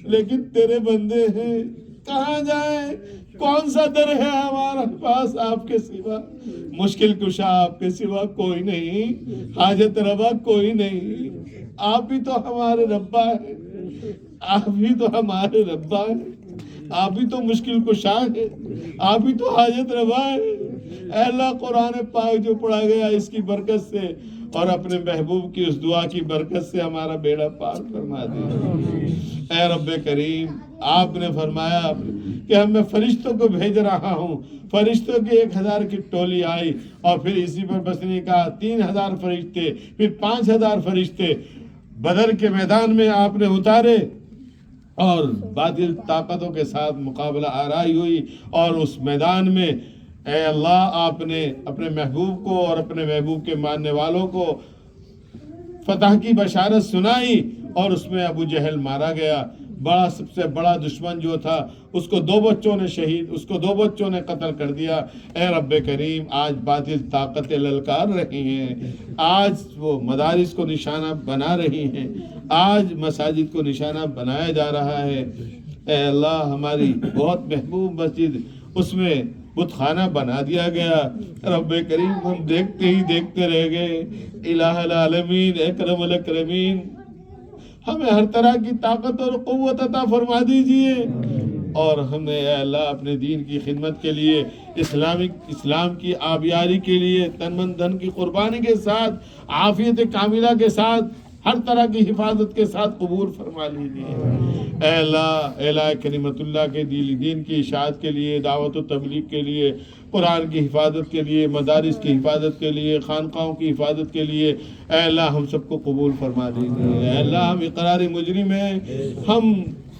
لیکن تیرے بندے ہیں، کہاں جائیں؟ کون سا در ہے ہمارے پاس آپ کے سوا؟ مشکل کشا آپ کے سوا کوئی نہیں، حاجت روا کوئی نہیں، آپ ہی تو ہمارے ربا ہیں، آپ ہی تو ہمارے ربا ہیں، آپ ہی تو مشکل کشا ہے، آپ ہی تو حاجت روا ہے۔ اے اللہ قرآن پاک جو پڑھا گیا اس کی برکت سے اور اپنے محبوب کی اس دعا کی برکت سے ہمارا بیڑا پار فرما دے۔ اے رب کریم، آپ نے فرمایا کہ میں فرشتوں کو بھیج رہا ہوں، فرشتوں کی 1000 کی ٹولی آئی اور پھر اسی پر بس نے کہا 3000 فرشتے، پھر 5000 فرشتے، بدر کے میدان میں آپ نے اتارے اور باطل طاقتوں کے ساتھ مقابلہ آرائی ہوئی، اور اس میدان میں اے اللہ آپ نے اپنے محبوب کو اور اپنے محبوب کے ماننے والوں کو فتح کی بشارت سنائی، اور اس میں ابو جہل مارا گیا، سب سے بڑا دشمن جو تھا، اس کو دو بچوں نے قتل کر دیا۔ اے رب کریم، آج باطل طاقتیں للکار رہی ہیں، آج وہ مدارس کو نشانہ بنا رہی ہیں، آج مساجد کو نشانہ بنایا جا رہا ہے۔ اے اللہ، ہماری بہت محبوب مسجد، اس میں بت خانہ بنا دیا گیا۔ رب کریم، ہم دیکھتے ہی دیکھتے رہ گئے۔ الہ العالمین، اکرم الاکرمین، ہمیں ہر طرح کی طاقت اور قوت عطا فرما دیجئے، اور ہمیں اے اللہ اپنے دین کی خدمت کے لیے، اسلام کی آبیاری کے لیے تن من دھن کی قربانی کے ساتھ، عافیت کاملہ کے ساتھ، ہر طرح کی حفاظت کے ساتھ قبول فرما لیجئے۔ اے اللہ، اعلیٰ کلمت اللہ کے دین کی اشاعت کے لیے، دعوت و تبلیغ کے لیے، قرآن کی حفاظت کے لیے، مدارس کی حفاظت کے لیے، خانقاہوں کی حفاظت کے لیے اے اللہ ہم سب کو قبول فرما دیجیے۔ اے اللہ، ہم اقراری مجرم ہیں، ہم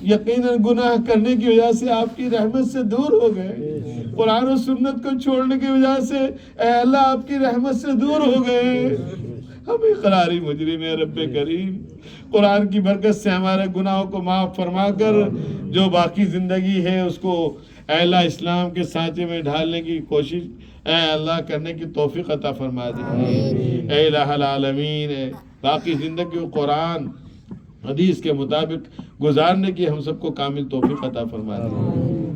یقیناً گناہ کرنے کی وجہ سے آپ کی رحمت سے دور ہو گئے، قرآن و سنت کو چھوڑنے کی وجہ سے اے اللہ آپ کی رحمت سے دور ہو گئے۔ ہم اقراری مجرم ہیں رب کریم، قرآن کی برکت سے ہمارے گناہوں کو معاف فرما کر جو باقی زندگی ہے اس کو اے اللہ اسلام کے سانچے میں ڈھالنے کی کوشش اے اللہ کرنے کی توفیق عطا فرما دیجیے۔ اے الہ العالمین، باقی زندگی کو قرآن حدیث کے مطابق گزارنے کی ہم سب کو کامل توفیق عطا فرما دیجیے۔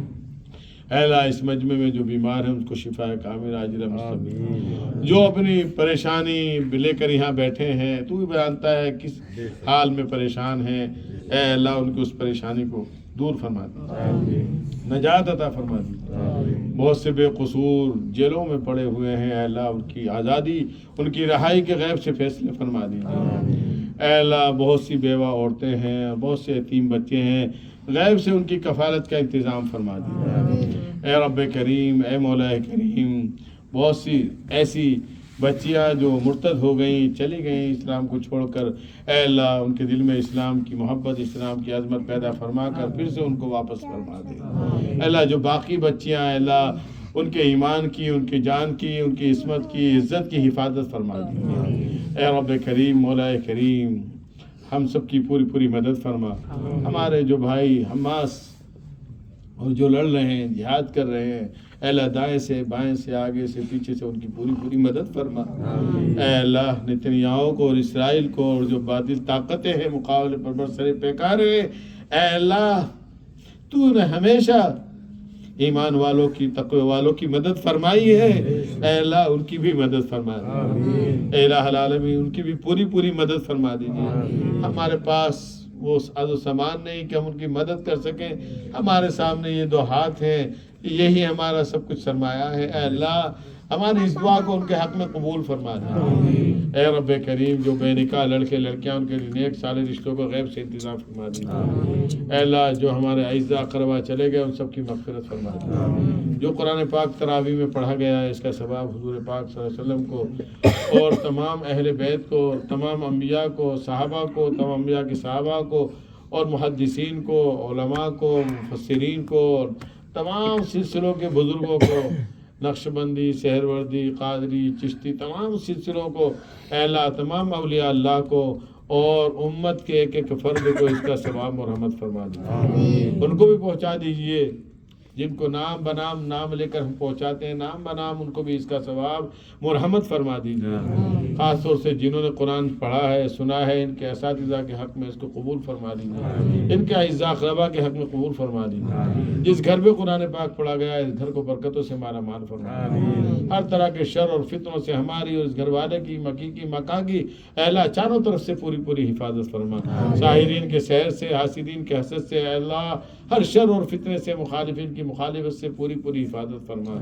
اے اللہ، اس مجمع میں جو بیمار ہیں ان کو شفا کامل عاجلہ مستقبل، جو اپنی پریشانی لے کر یہاں بیٹھے ہیں، تو بھی جانتا ہے کس حال میں پریشان ہیں، اے اللہ ان کی اس پریشانی کو دور فرما دیجیے، نجات عطا فرما دیجیے۔ بہت سے بے قصور جیلوں میں پڑے ہوئے ہیں، اے اللہ ان کی آزادی، ان کی رہائی کے غیب سے فیصلے فرما دیجیے۔ اے اللہ، بہت سی بیوہ عورتیں ہیں، بہت سے یتیم بچے ہیں، غیب سے ان کی کفالت کا انتظام فرما دیجیے۔ اے رب کریم، اے مولا کریم، بہت سی ایسی بچیاں جو مرتد ہو گئیں، چلی گئیں اسلام کو چھوڑ کر، اے اللہ ان کے دل میں اسلام کی محبت، اسلام کی عظمت پیدا فرما کر پھر سے ان کو واپس فرما دے۔ اے اللہ جو باقی بچیاں اے اللہ ان کے ایمان کی، ان کی جان کی، ان کی عصمت کی، عزت کی حفاظت فرما دی۔ اے رب کریم، مولا کریم، ہم سب کی پوری مدد فرما۔ ہمارے جو بھائی حماس اور جو لڑ رہے ہیں، جہاد کر رہے ہیں، اے اللہ دائیں سے بائیں سے آگے سے پیچھے سے ان کی پوری مدد فرما۔ اے اللہ نتنیاہو کو اور اسرائیل کو اور جو باطل طاقتیں ہیں مقابلے پر برسر پیکار ہیں، اے اللہ تو نے ہمیشہ ایمان والوں کی، تقوی والوں کی مدد فرمائی ہے، اے اللہ ان کی بھی مدد فرما دیجیے۔ اے الہ العالمین ان کی بھی پوری مدد فرما دیجیے۔ ہمارے پاس وہ ساز و سامان نہیں کہ ہم ان کی مدد کر سکیں، ہمارے سامنے یہ دو ہاتھ ہیں، یہی ہمارا سب کچھ سرمایہ ہے۔ اے اللہ ہماری اس دعا کو ان کے حق میں قبول فرما دے۔ اے رب کریم جو بے نکاح لڑکے لڑکیاں ان کے لیے نیک صالح رشتوں کو غیب سے انتظام فرما دیجیے۔ اے اللہ جو ہمارے اعزاء اقربا چلے گئے ان سب کی مغفرت فرما دیجیے۔ جو قرآن پاک تراویح میں پڑھا گیا ہے اس کا ثواب حضور پاک صلی اللہ علیہ وسلم کو اور تمام اہل بیت کو، تمام انبیاء کو، صحابہ کو، تمام انبیاء کے صحابہ کو اور محدثین کو، علماء کو، مفسرین کو اور تمام سلسلوں کے بزرگوں کو، نقشبندی، سہروردی، قادری، چشتی، تمام سلسلوں کو، اے اللہ تمام اولیاء اللہ کو اور امت کے ایک فرد کو اس کا ثواب مرحمت فرما دیجیے۔ ان کو بھی پہنچا دیجئے جن کو نام بنام نام لے کر ہم پہنچاتے ہیں، نام بنام ان کو بھی اس کا ثواب مرحمت فرما دیجیے۔ خاص طور سے جنہوں نے قرآن پڑھا ہے، سنا ہے، ان کے اساتذہ کے حق میں اس کو قبول فرما دیجیے، ان کے اعزاء اقربا کے حق میں قبول فرما دیجیے۔ جس گھر میں قرآن پاک پڑھا گیا ہے اس گھر کو برکتوں سے مالا مال فرما دیجیے۔ ہر طرح کے شر اور فتنوں سے ہماری اور اس گھر والے کی، مکی کی، مکہ کی اے اللہ چاروں طرف سے پوری حفاظت فرما۔ ساحرین کے سحر سے، حاسدین کے حسد سے اے اللہ ہر شر اور فتنے سے مخالفین کی مخالفت سے پوری پوری حفاظت فرما۔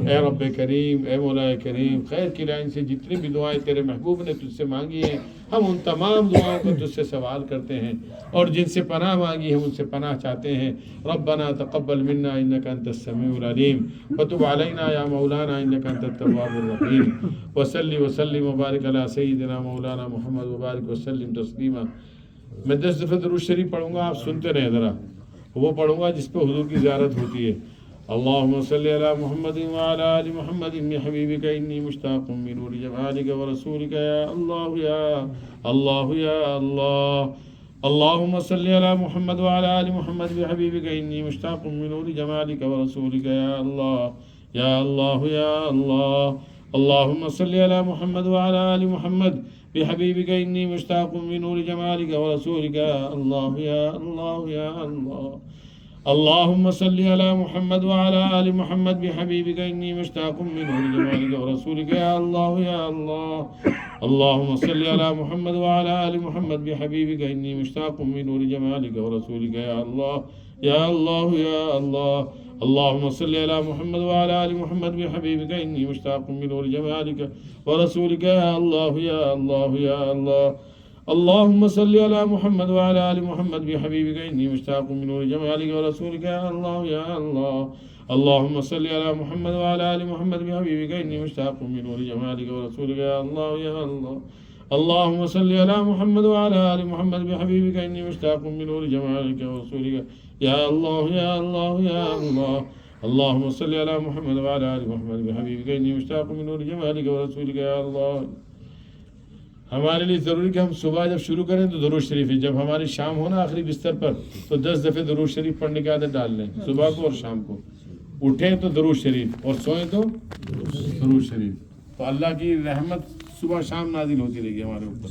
اے رب کریم، اے مولا کریم، خیر کی لائن سے جتنی بھی دعائیں تیرے محبوب نے تجھ سے مانگی ہیں، ہم ان تمام دعاؤں کو تجھ سے سوال کرتے ہیں، اور جن سے پناہ مانگی ہم ان سے پناہ چاہتے ہیں۔ ربنا تقبل منا انک انت السمیع العلیم وتب علینا یا مولانا انک انت التواب الرحیم، وصلی وسلم وبارک علی سیدنا مولانا محمد وبارک وسلم تسلیما۔ میں 10 دفعہ درود شریف پڑھوں گا، آپ سنتے رہیں ذرا، وہ پڑھوں گا جس پہ حضور کی زیارت ہوتی ہے۔ اللہم صلی علی محمد وعلی آل محمد بحبیبک انی مشتاق من نور جمالک ورسولک یا اللہ یا اللہ یا اللہ۔ اللہم صلی علی محمد وعلی آل محمد بحبیبک انی مشتاق من نور جمالک ورسولک یا اللہ یا اللہ یا اللہ۔ اللہم صلی علی محمد وعلی آل محمد بحبیبک انی مشتاق من نور جمالک ورسولک یا اللہ یا اللہ یا اللہ۔ اللہم صلی علی محمد وعلی آل محمد بحبیبک انی مشتاق من نور جمالک ورسولک یا اللہ یا اللہ۔ اللہم صلی علی محمد وعلی آل محمد بحبیبک انی مشتاق من نور جمالک ورسولک یا اللہ یا اللہ یا اللہ۔ اللہم صلی علی محمد وعلی آل محمد بحبیبک انی مشتاق من نور جمالک ورسولک یا اللہ یا اللہ یا اللہ۔ اللہم صلی علی محمد وعلی آل محمد بحبیبک انی مشتاق من نور جمالک ورسولک یا اللہ یا اللہ۔ اللہم صلی علی محمد وعلی آل محمد بحبیبک انی مشتاق من نور جمالک ورسولک یا اللہ یا اللہ۔ اللہم صلی علی محمد وعلی آل محمد بحبیبک انی مشتاق من نور جمالک ورسولک یا اللہ یا اللہ یا اللہ۔ اللہم صلی علی محمد وعلی آل محمد بحبیبک انی مشتاق من نور جمالک ورسولک یا اللہ۔ ہمارے لیے ضروری کہ ہم صبح جب شروع کریں تو درود شریف ہے، جب ہماری شام ہو نا آخری بستر پر تو 10 دفعہ درود شریف پڑھنے کی عادت ڈال لیں، صبح کو اور شام کو۔ اٹھیں تو درود شریف اور سوئیں تو درود شریف، تو اللہ کی رحمت صبح شام نازل ہوتی رہے گی ہمارے اوپر۔